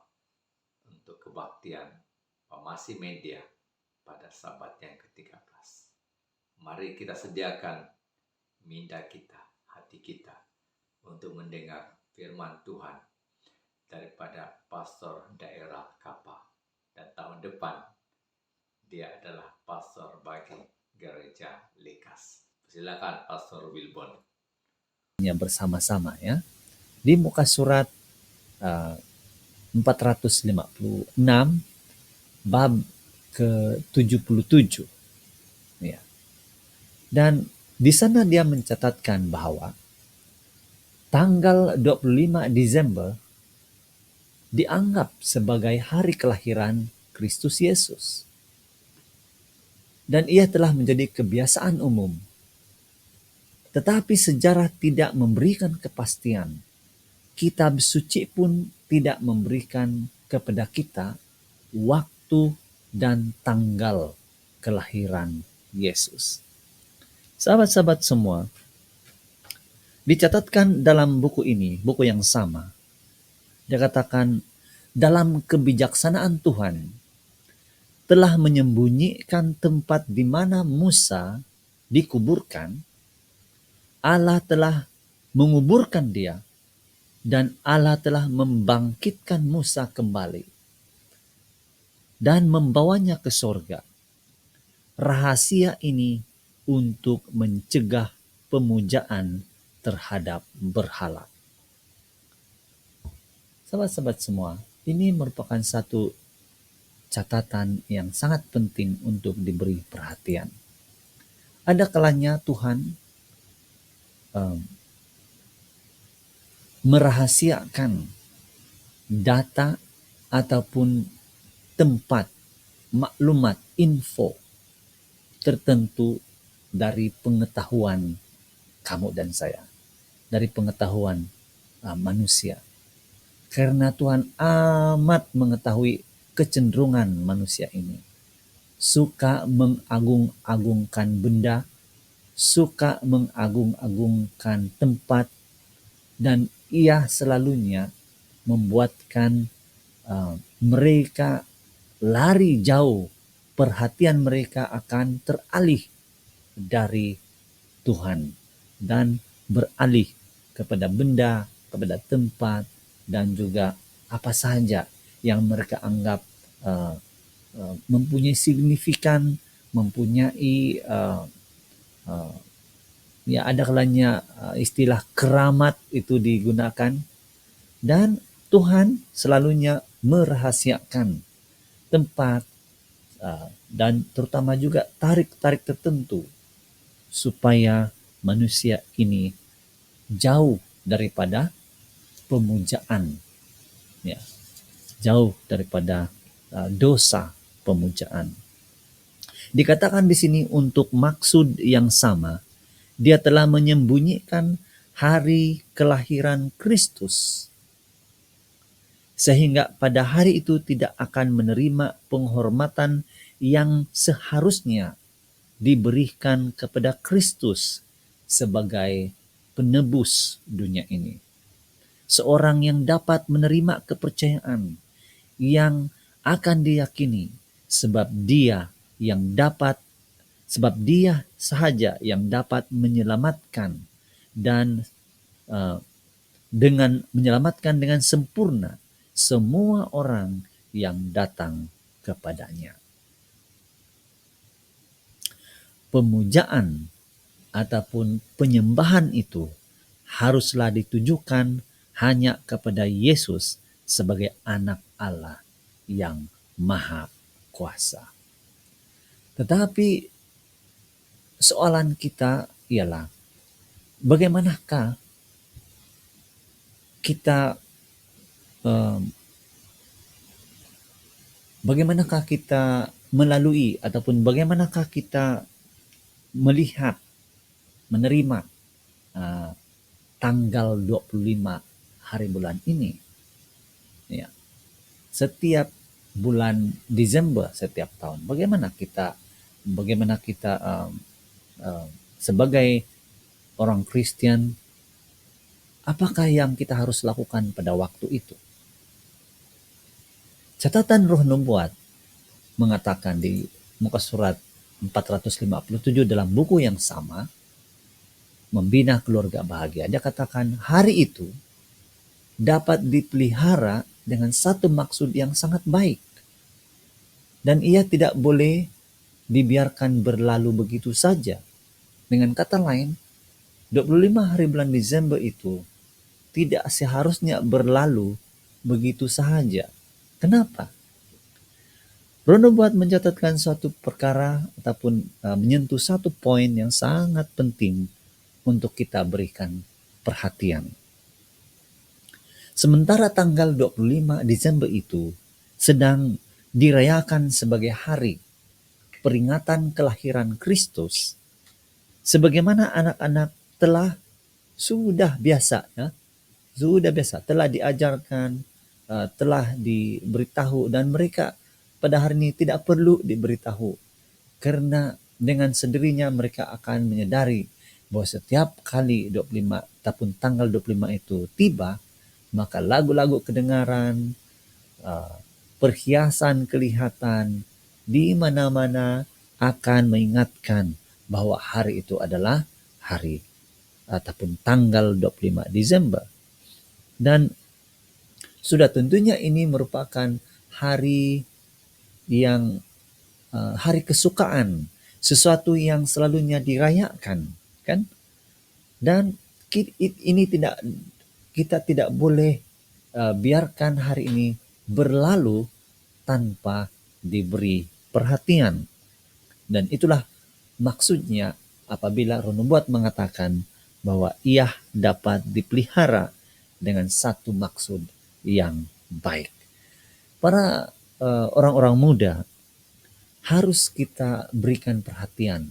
untuk kebaktian Pemasi Media pada Sabat yang ke-13. Mari kita sediakan minda kita, hati kita untuk mendengar firman Tuhan daripada pastor daerah Kapa. Dan tahun depan dia adalah pastor bagi gereja Lekas. Silakan Pastor Wilbon. Bersama-sama ya. Di muka surat 456 bab ke-77 ya. Dan di sana dia mencatatkan bahwa tanggal 25 Desember dianggap sebagai hari kelahiran Kristus Yesus. Dan ia telah menjadi kebiasaan umum. Tetapi sejarah tidak memberikan kepastian. Kitab suci pun tidak memberikan kepada kita waktu dan tanggal kelahiran Yesus. Sahabat-sahabat semua, dicatatkan dalam buku ini, buku yang sama, dikatakan dalam kebijaksanaan Tuhan telah menyembunyikan tempat di mana Musa dikuburkan. Allah telah menguburkan dia, dan Allah telah membangkitkan Musa kembali dan membawanya ke sorga. Rahasia ini untuk mencegah pemujaan terhadap berhala. Sahabat-sahabat semua, ini merupakan satu catatan yang sangat penting untuk diberi perhatian. Ada kalanya Tuhan merahasiakan data ataupun tempat, maklumat, info tertentu dari pengetahuan kamu dan saya, dari pengetahuan manusia. Karena Tuhan amat mengetahui kecenderungan manusia ini. Suka mengagung-agungkan benda, suka mengagung-agungkan tempat, dan ia selalunya membuatkan mereka lari jauh, perhatian mereka akan teralih dari Tuhan dan beralih kepada benda, kepada tempat, dan juga apa saja yang mereka anggap mempunyai signifikan, mempunyai ya ada kalanya istilah keramat itu digunakan, dan Tuhan selalunya merahasiakan tempat dan terutama juga tarik-tarik tertentu supaya manusia ini jauh daripada pemujaan, ya, jauh daripada dosa pemujaan. Dikatakan di sini untuk maksud yang sama, dia telah menyembunyikan hari kelahiran Kristus, sehingga pada hari itu tidak akan menerima penghormatan yang seharusnya diberikan kepada Kristus sebagai penebus dunia ini. Seorang yang dapat menerima kepercayaan yang akan diyakini sebab dia sahaja yang dapat menyelamatkan dan dengan menyelamatkan dengan sempurna semua orang yang datang kepadanya. Pemujaan ataupun penyembahan itu haruslah ditujukan hanya kepada Yesus sebagai anak Allah yang maha kuasa. Tetapi soalan kita ialah bagaimanakah kita melalui ataupun bagaimanakah kita melihat, menerima tanggal 25 hari bulan ini. Ya. Setiap bulan Desember setiap tahun. Bagaimana kita sebagai orang Kristen, apakah yang kita harus lakukan pada waktu itu? Catatan Roh Nubuat mengatakan di muka surat 457 dalam buku yang sama, Membina Keluarga Bahagia, dia katakan hari itu dapat dipelihara dengan satu maksud yang sangat baik. Dan ia tidak boleh dibiarkan berlalu begitu saja. Dengan kata lain, 25 hari bulan Desember itu tidak seharusnya berlalu begitu saja. Kenapa? Roh Nubuat mencatatkan suatu perkara ataupun menyentuh satu poin yang sangat penting untuk kita berikan perhatian. Sementara tanggal 25 Desember itu sedang dirayakan sebagai hari peringatan kelahiran Kristus, sebagaimana anak-anak sudah biasa telah diajarkan, telah diberitahu, dan mereka pada hari ini tidak perlu diberitahu karena dengan sendirinya mereka akan menyadari bahwa setiap kali 25 ataupun tanggal 25 itu tiba, maka lagu-lagu kedengaran, perhiasan kelihatan di mana-mana akan mengingatkan bahwa hari itu adalah hari ataupun tanggal 25 Desember. Dan sudah tentunya ini merupakan hari yang hari kesukaan, sesuatu yang selalunya dirayakan, kan? Dan kita tidak boleh biarkan hari ini berlalu tanpa diberi perhatian. Dan itulah maksudnya apabila Roh Nubuat mengatakan bahwa ia dapat dipelihara dengan satu maksud yang baik. Para orang-orang muda harus kita berikan perhatian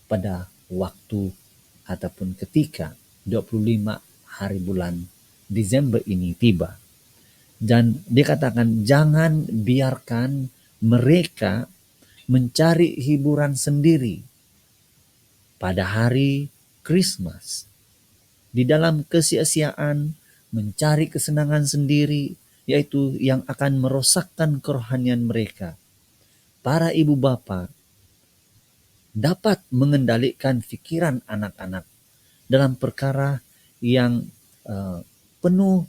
pada waktu ataupun ketika 25 hari bulan Desember ini tiba. Dan dikatakan jangan biarkan mereka mencari hiburan sendiri pada hari Christmas. Di dalam kesia-siaan mencari kesenangan sendiri, yaitu yang akan merosakkan kerohanian mereka. Para ibu bapa dapat mengendalikan pikiran anak-anak dalam perkara yang penuh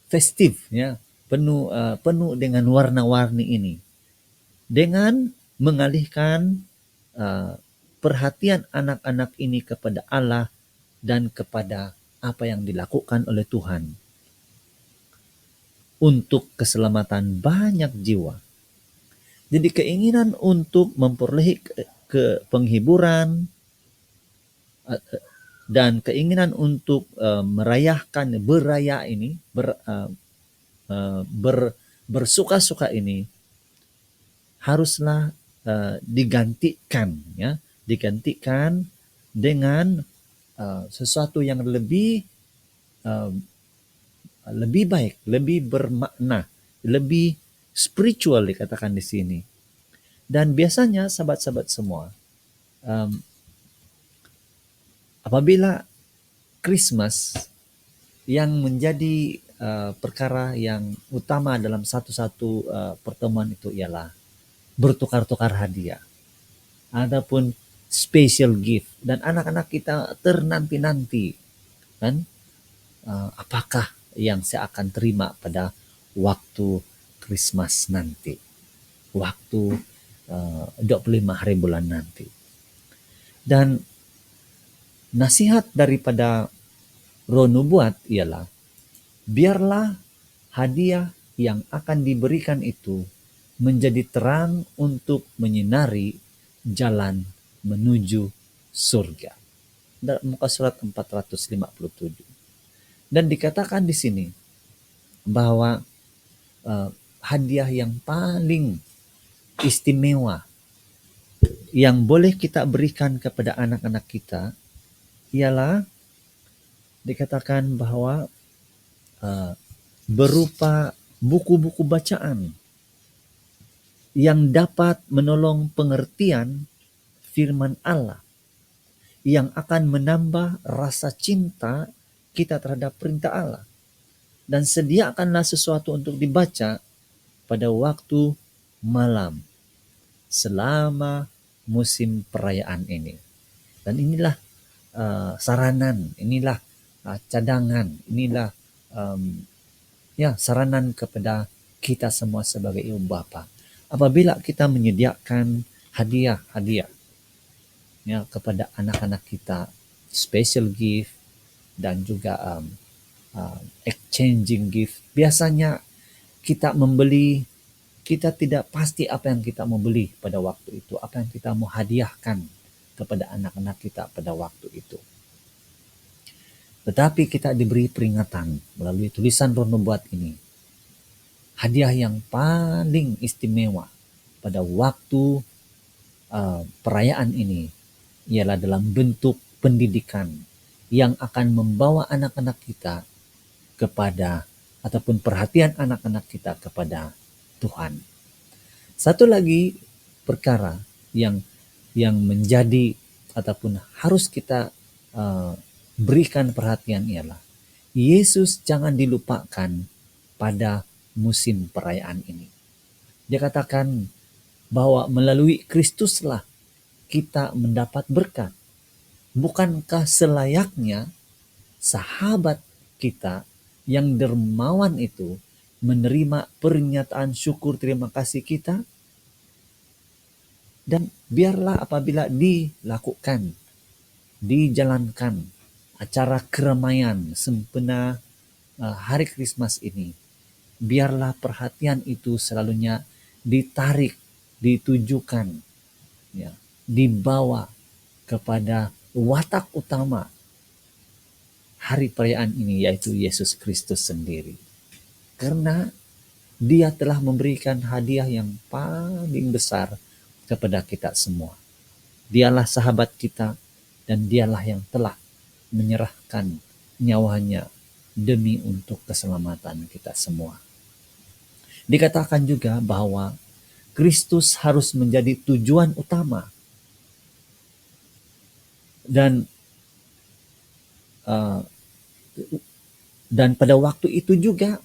festif, ya, penuh dengan warna-warni ini, dengan mengalihkan perhatian anak-anak ini kepada Allah dan kepada apa yang dilakukan oleh Tuhan untuk keselamatan banyak jiwa. Jadi keinginan untuk memperoleh penghiburan dan keinginan untuk merayakan bersuka-suka ini haruslah digantikan dengan sesuatu yang lebih baik, lebih bermakna, lebih spiritual dikatakan di sini. Dan biasanya sahabat-sahabat semua, apabila Christmas yang menjadi perkara yang utama dalam satu-satu pertemuan itu ialah bertukar-tukar hadiah, adapun special gift, dan anak-anak kita ternanti-nanti kan apakah yang saya akan terima pada waktu Christmas nanti, waktu 25 hari bulan nanti. Dan nasihat daripada Roh Nubuat ialah biarlah hadiah yang akan diberikan itu menjadi terang untuk menyinari jalan menuju surga. Dalam muka surat 457. Dan dikatakan di sini bahwa hadiah yang paling istimewa yang boleh kita berikan kepada anak-anak kita ialah dikatakan bahwa berupa buku-buku bacaan yang dapat menolong pengertian firman Allah, yang akan menambah rasa cinta kita terhadap perintah Allah. Dan sediakanlah sesuatu untuk dibaca pada waktu malam selama musim perayaan ini. Dan inilah saranan, inilah cadangan, inilah saranan kepada kita semua sebagai ibu bapa. Apabila kita menyediakan hadiah-hadiah kepada anak-anak kita, special gift dan juga exchanging gift, biasanya kita membeli, kita tidak pasti apa yang kita mau beli pada waktu itu, apa yang kita mau hadiahkan kepada anak-anak kita pada waktu itu. Tetapi kita diberi peringatan melalui tulisan Roh Nubuat ini. Hadiah yang paling istimewa pada waktu perayaan ini ialah dalam bentuk pendidikan yang akan membawa anak-anak kita kepada, ataupun perhatian anak-anak kita kepada Tuhan. Satu lagi perkara yang menjadi ataupun harus kita berikan perhatian ialah Yesus jangan dilupakan pada musim perayaan ini. Dia katakan bahwa melalui Kristuslah kita mendapat berkat. Bukankah selayaknya sahabat kita yang dermawan itu menerima pernyataan syukur terima kasih kita? Dan biarlah apabila dilakukan, dijalankan acara keramaian sempena hari Krismas ini, biarlah perhatian itu selalunya ditarik, ditujukan, dibawa kepada watak utama hari perayaan ini, yaitu Yesus Kristus sendiri. Karena Dia telah memberikan hadiah yang paling besar kepada kita semua. Dialah sahabat kita dan Dialah yang telah menyerahkan nyawanya demi untuk keselamatan kita semua. Dikatakan juga bahwa Kristus harus menjadi tujuan utama. Dan pada waktu itu juga,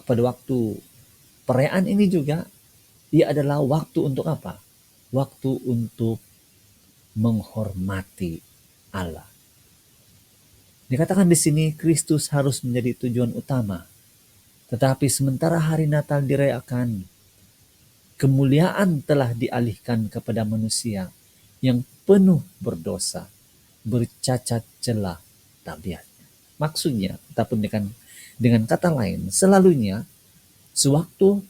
pada waktu perayaan ini juga, ia adalah waktu untuk apa? Waktu untuk menghormati Allah. Dikatakan di sini Kristus harus menjadi tujuan utama. Tetapi sementara hari Natal dirayakan, kemuliaan telah dialihkan kepada manusia yang penuh berdosa, bercacat celah tabiatnya. Maksudnya, ataupun dengan kata lain, selalunya sewaktu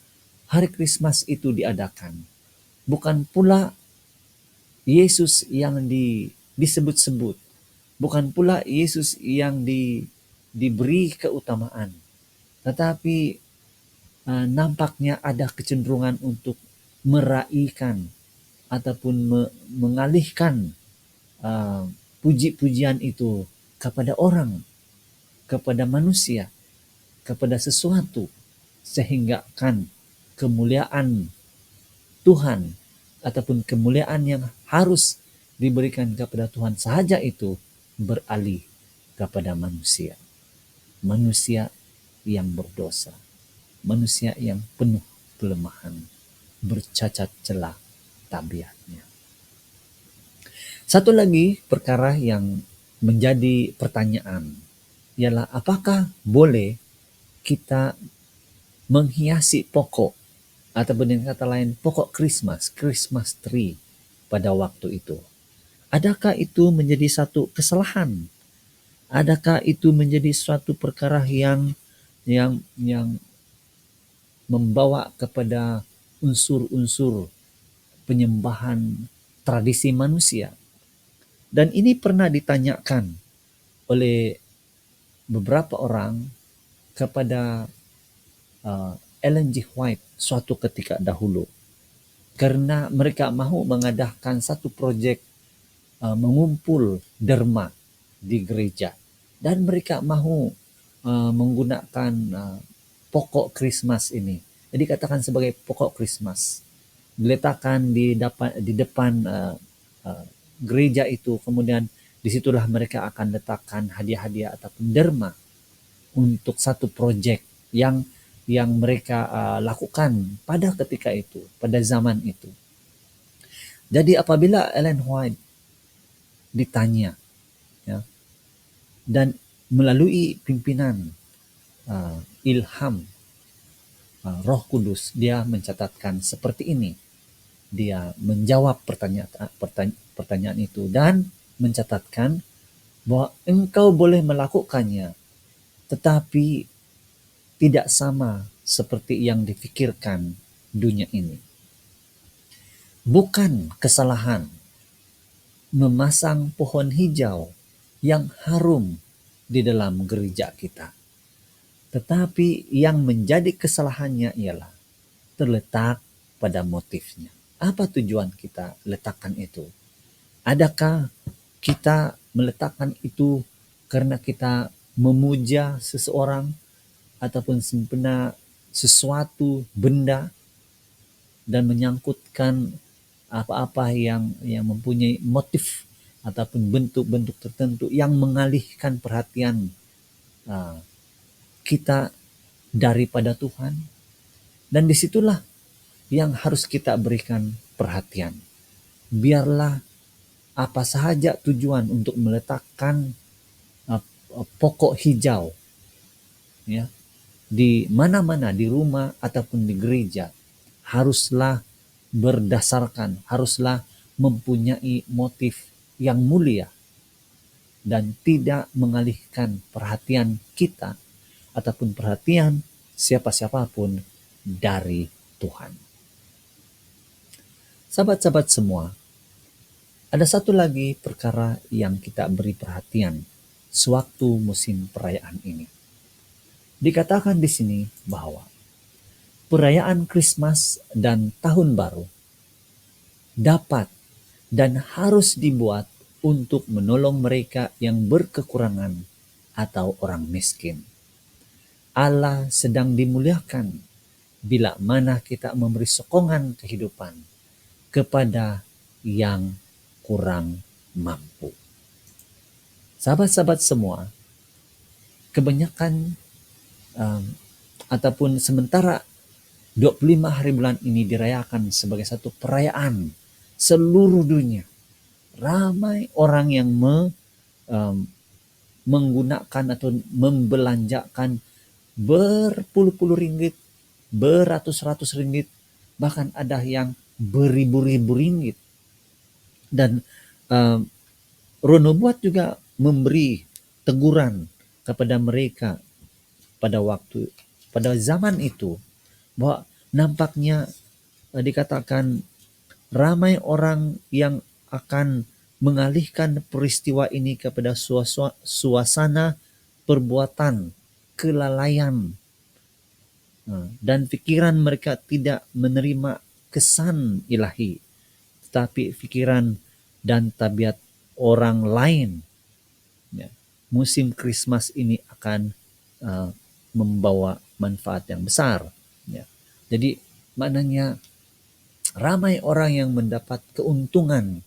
hari Krismas itu diadakan, bukan pula Yesus yang disebut-sebut, bukan pula Yesus yang diberi keutamaan, tetapi nampaknya ada kecenderungan untuk meraihkan ataupun mengalihkan puji-pujian itu kepada orang, kepada manusia, kepada sesuatu, sehingga kan kemuliaan Tuhan, ataupun kemuliaan yang harus diberikan kepada Tuhan saja itu beralih kepada manusia. Manusia yang berdosa, manusia yang penuh kelemahan, bercacat celah tabiatnya. Satu lagi perkara yang menjadi pertanyaan ialah apakah boleh kita menghiasi pokok ataupun dengan kata lain pokok Christmas tree pada waktu itu. Adakah itu menjadi satu kesalahan? Adakah itu menjadi suatu perkara yang membawa kepada unsur-unsur penyembahan tradisi manusia? Dan ini pernah ditanyakan oleh beberapa orang kepada Ellen G. White suatu ketika dahulu, karena mereka mahu mengadakan satu proyek mengumpul derma di gereja, dan mereka mahu menggunakan pokok Christmas ini. Jadi katakan sebagai pokok Christmas diletakkan di depan gereja itu, kemudian disitulah mereka akan letakkan hadiah-hadiah ataupun derma untuk satu proyek yang mereka lakukan pada ketika itu, pada zaman itu. Jadi apabila Ellen White ditanya, ya, dan melalui pimpinan ilham Roh Kudus, dia mencatatkan seperti ini. Dia menjawab pertanyaan itu dan mencatatkan bahwa engkau boleh melakukannya, tetapi tidak sama seperti yang difikirkan dunia ini. Bukan kesalahan memasang pohon hijau yang harum di dalam gereja kita, tetapi yang menjadi kesalahannya ialah terletak pada motifnya. Apa tujuan kita letakkan itu? Adakah kita meletakkan itu karena kita memuja seseorang ataupun sebenarnya sesuatu benda dan menyangkutkan apa-apa yang mempunyai motif ataupun bentuk-bentuk tertentu yang mengalihkan perhatian kita daripada Tuhan? Dan disitulah yang harus kita berikan perhatian. Biarlah apa sahaja tujuan untuk meletakkan pokok hijau, ya, di mana-mana, di rumah ataupun di gereja, haruslah mempunyai motif yang mulia dan tidak mengalihkan perhatian kita ataupun perhatian siapa-siapapun dari Tuhan. Sahabat-sahabat semua, ada satu lagi perkara yang kita beri perhatian sewaktu musim perayaan ini. Dikatakan di sini bahwa perayaan Christmas dan Tahun Baru dapat dan harus dibuat untuk menolong mereka yang berkekurangan atau orang miskin. Allah sedang dimuliakan bila mana kita memberi sokongan kehidupan kepada yang kurang mampu. Sahabat-sahabat semua, kebanyakan ataupun sementara 25 hari bulan ini dirayakan sebagai satu perayaan seluruh dunia. Ramai orang yang menggunakan atau membelanjakan berpuluh-puluh ringgit, beratus-ratus ringgit, bahkan ada yang beribu-ribu ringgit. Dan Rono Buat juga memberi teguran kepada mereka pada zaman itu, bahwa nampaknya dikatakan ramai orang yang akan mengalihkan peristiwa ini kepada suasana perbuatan kelalaian, dan pikiran mereka tidak menerima kesan ilahi, tetapi pikiran dan tabiat orang lain. Musim Christmas ini akan membawa manfaat yang besar. Jadi maknanya Ramai orang yang mendapat keuntungan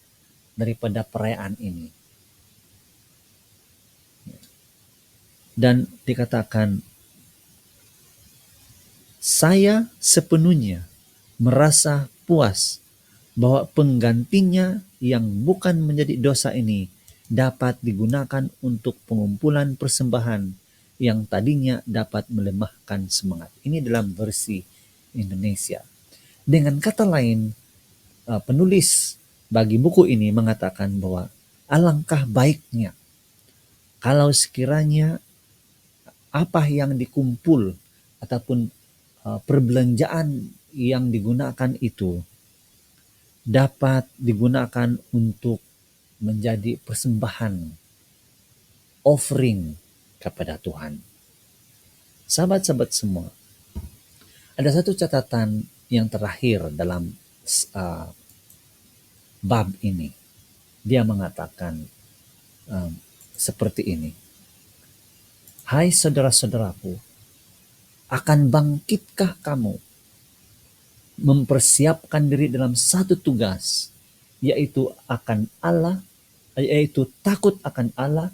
daripada perayaan ini. Dan dikatakan, saya sepenuhnya merasa puas bahwa penggantinya yang bukan menjadi dosa ini dapat digunakan untuk pengumpulan persembahan yang tadinya dapat melemahkan semangat. Ini dalam versi Indonesia. Dengan kata lain, penulis bagi buku ini mengatakan bahwa alangkah baiknya kalau sekiranya apa yang dikumpul ataupun perbelanjaan yang digunakan itu dapat digunakan untuk menjadi persembahan, offering kepada Tuhan. Sahabat-sahabat semua, ada satu catatan yang terakhir dalam bab ini. Dia mengatakan seperti ini. Hai saudara-saudaraku, akan bangkitkah kamu mempersiapkan diri dalam satu tugas, yaitu takut akan Allah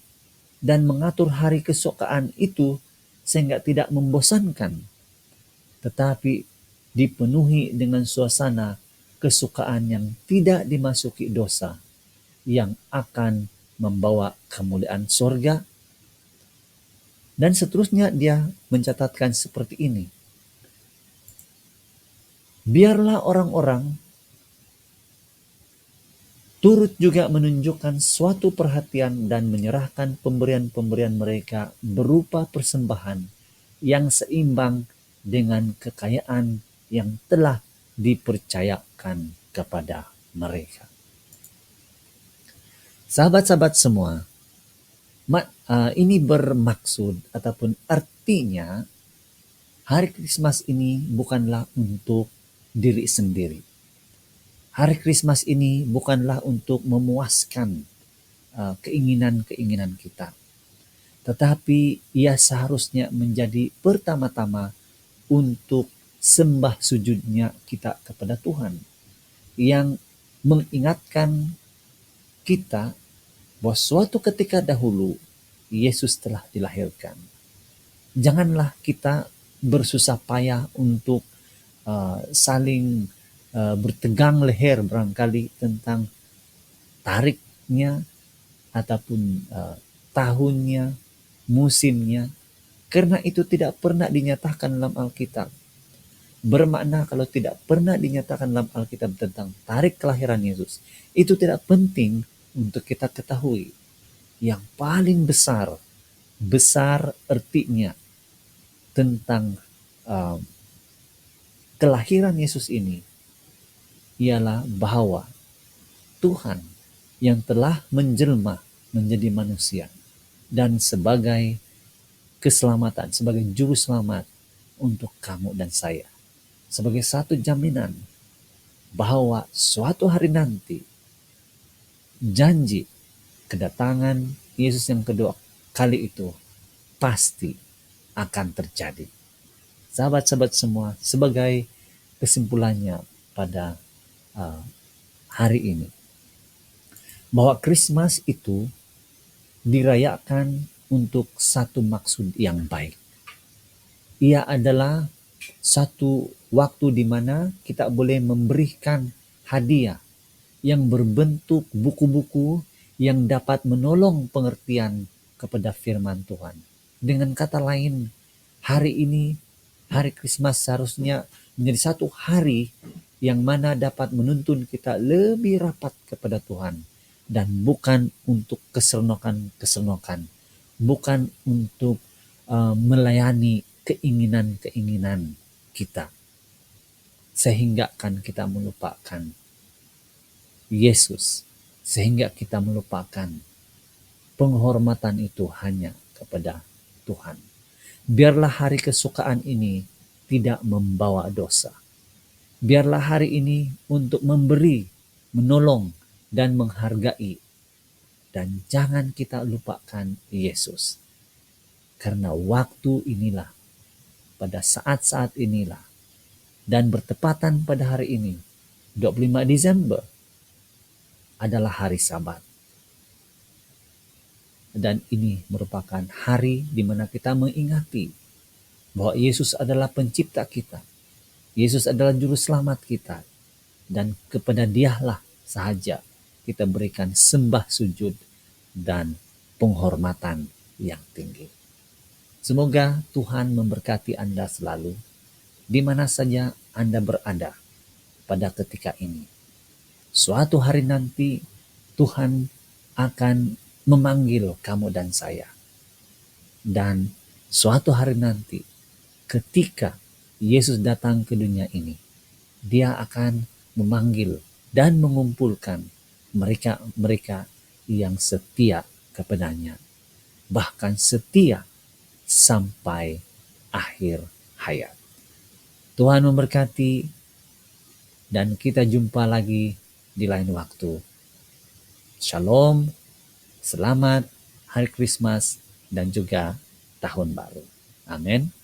dan mengatur hari kesukaan itu sehingga tidak membosankan, tetapi dipenuhi dengan suasana kesukaan yang tidak dimasuki dosa, yang akan membawa kemuliaan sorga. Dan seterusnya dia mencatatkan seperti ini. Biarlah orang-orang turut juga menunjukkan suatu perhatian dan menyerahkan pemberian-pemberian mereka berupa persembahan yang seimbang dengan kekayaan yang telah dipercayakan kepada mereka. Sahabat-sahabat semua, ini bermaksud ataupun artinya hari Krismas ini bukanlah untuk diri sendiri. Hari Krismas ini bukanlah untuk memuaskan keinginan-keinginan kita. Tetapi ia seharusnya menjadi pertama-tama untuk sembah sujudnya kita kepada Tuhan. Yang mengingatkan kita bahwa suatu ketika dahulu Yesus telah dilahirkan. Janganlah kita bersusah payah untuk saling bertegang leher barangkali tentang tariknya ataupun tahunnya, musimnya, karena itu tidak pernah dinyatakan dalam Alkitab. Bermakna kalau tidak pernah dinyatakan dalam Alkitab tentang tarik kelahiran Yesus, itu tidak penting untuk kita ketahui. Yang paling besar artinya tentang kelahiran Yesus ini ialah bahwa Tuhan yang telah menjelma menjadi manusia dan sebagai keselamatan, sebagai juru selamat untuk kamu dan saya. Sebagai satu jaminan bahwa suatu hari nanti janji kedatangan Yesus yang kedua kali itu pasti akan terjadi. Sahabat-sahabat semua, sebagai kesimpulannya pada hari ini, bahwa Krismas itu dirayakan untuk satu maksud yang baik. Ia adalah satu waktu di mana kita boleh memberikan hadiah yang berbentuk buku-buku yang dapat menolong pengertian kepada firman Tuhan. Dengan kata lain, hari ini, hari Krismas seharusnya menjadi satu hari yang mana dapat menuntun kita lebih rapat kepada Tuhan. Dan bukan untuk kesernokan, bukan untuk melayani keinginan-keinginan kita. Sehingga kan kita melupakan Yesus. Sehingga kita melupakan penghormatan itu hanya kepada Tuhan. Biarlah hari kesukaan ini tidak membawa dosa. Biarlah hari ini untuk memberi, menolong, dan menghargai. Dan jangan kita lupakan Yesus. Karena waktu inilah, pada saat-saat inilah, dan bertepatan pada hari ini, 25 Desember adalah hari Sabat. Dan ini merupakan hari di mana kita mengingati bahwa Yesus adalah pencipta kita. Yesus adalah juru selamat kita. Dan kepada Dialah sahaja kita berikan sembah sujud dan penghormatan yang tinggi. Semoga Tuhan memberkati Anda selalu, di mana saja Anda berada pada ketika ini. Suatu hari nanti Tuhan akan memanggil kamu dan saya. Dan suatu hari nanti ketika Yesus datang ke dunia ini, Dia akan memanggil dan mengumpulkan mereka yang setia kepadanya, bahkan setia sampai akhir hayat. Tuhan memberkati, dan kita jumpa lagi di lain waktu. Shalom, selamat Hari Krismas dan juga Tahun Baru. Amin.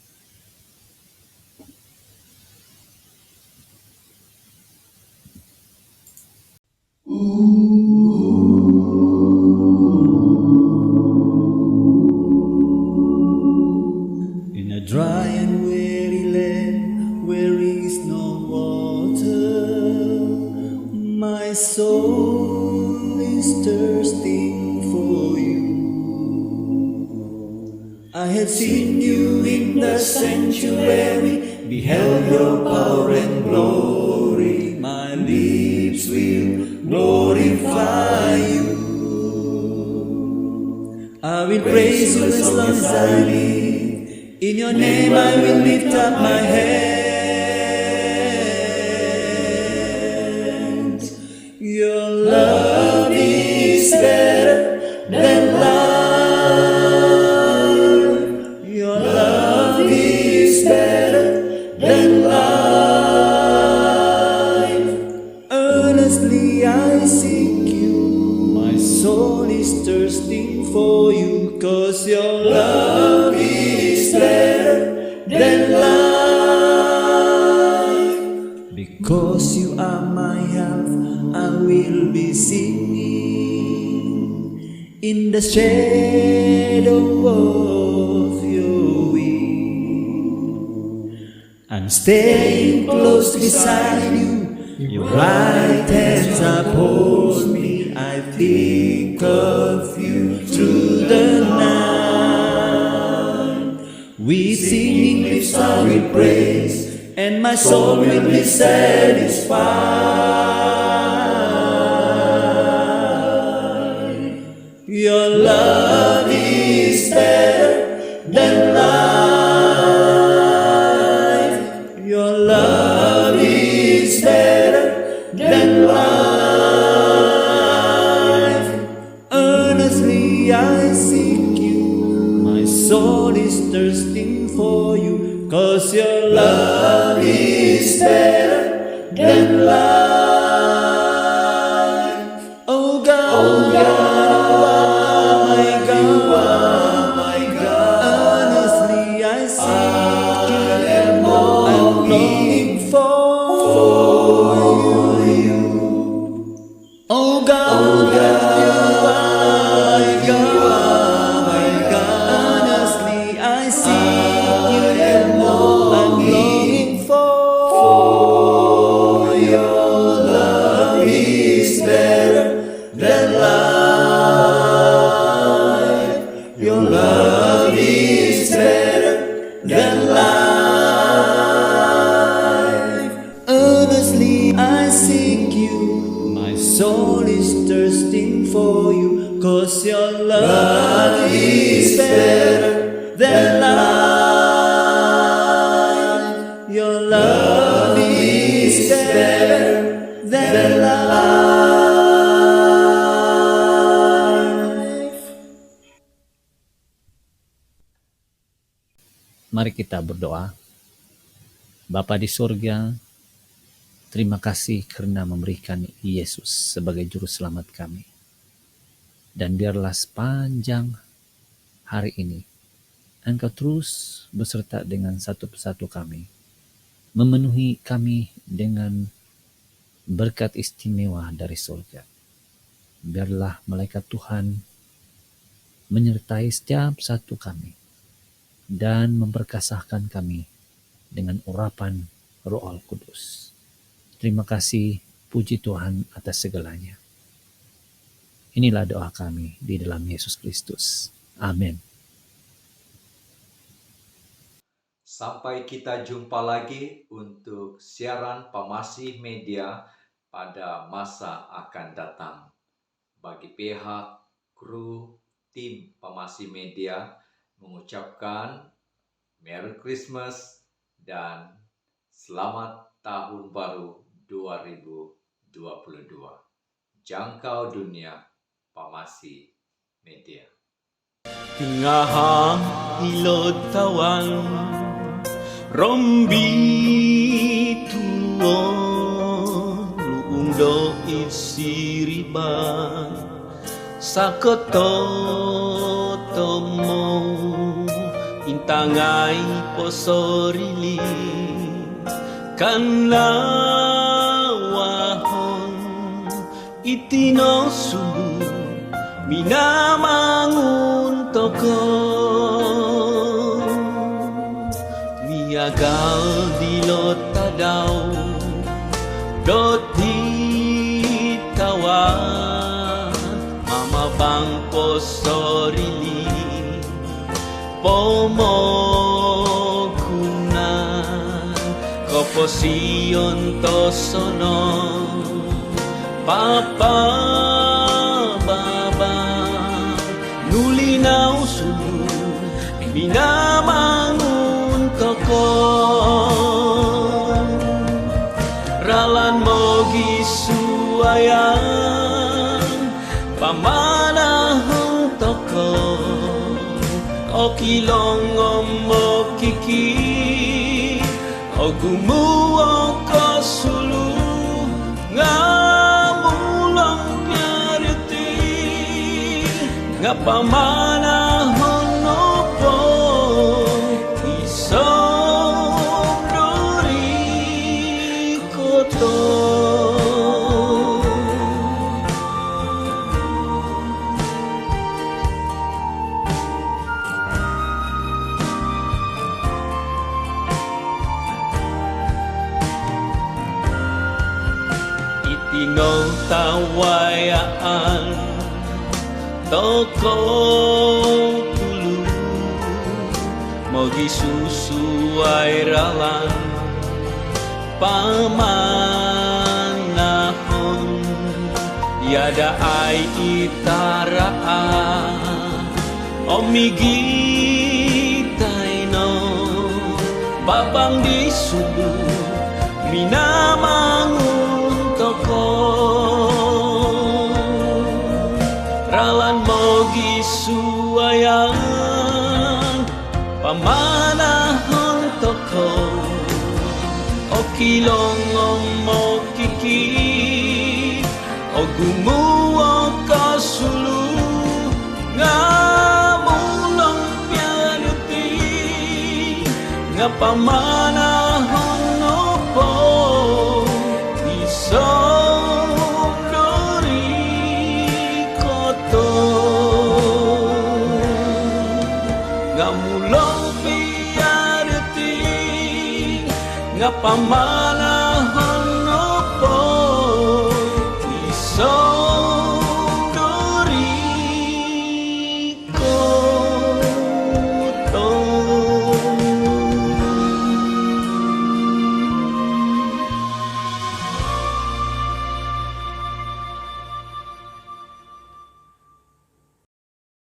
In a dry and weary land where is no water, my soul is thirsting for you. I have seen you in the sanctuary, beheld your power and glory. My lips will glorify you. I will praise you as long as I live. In your name I will lift up my hands. Your love is better than life. Your love is better than life. Earnestly I seek you. My soul is thirsting for you, 'cause your love is better than life. Because you are my health, I will be singing in the shadow of your wing. I'm staying close beside you, your right hands uphold me. I think of you through the night. With singing lips I will praise, and my soul will be satisfied. Your love is better than life. Your love is better than life. Earnestly I seek you. My soul is thirsting for you, 'cause your love is better than life. Oh God, you are my God. Earnestly I seek you. I'm longing for you. Oh God, you are my God. Earnestly I seek you. I'm longing for your love is better than life. Your love is better than life. Earnestly I seek you. My soul is thirsting for you, 'cause your love is better than life. Your love is better than life. Mari kita berdoa. Bapa di surga, terima kasih karena memberikan Yesus sebagai juru selamat kami. Dan biarlah sepanjang hari ini Engkau terus beserta dengan satu persatu kami, memenuhi kami dengan berkat istimewa dari surga. Biarlah malaikat Tuhan menyertai setiap satu kami dan memperkasahkan kami dengan urapan Roh Al-Kudus. Terima kasih, puji Tuhan atas segalanya. Inilah doa kami di dalam Yesus Kristus. Amin. Sampai kita jumpa lagi untuk siaran Pamasih Media pada masa akan datang. Bagi pihak kru tim Pamasih Media mengucapkan Merry Christmas dan Selamat Tahun Baru 2022. Jangkau dunia Pamasih Media. Tengah hilot tawan rombi tuo luung do isi riba sakoto tomo intangai posorili kanla wahon itino sulu minamangun toko miagal di lotadau doti tawa mama bang posorili pomokuna koposion tosono papa nulinau sulu minamangun toko ralan mogi suayang pamanahang toko okilong omokiki ogumu oko sulu ngamulong ngapa mana honopo isong dori koto itinong tawayaan toko tulu mogi susu airalan pamanahon yada ai itaraan omigi taino babang di sulu minamangun toko ralan mogi suayang pamanahon toko okilong omokiki ogumu okasulu ngamulong pianuti ngapamanahon opo isong ngamulong piarti ngapamana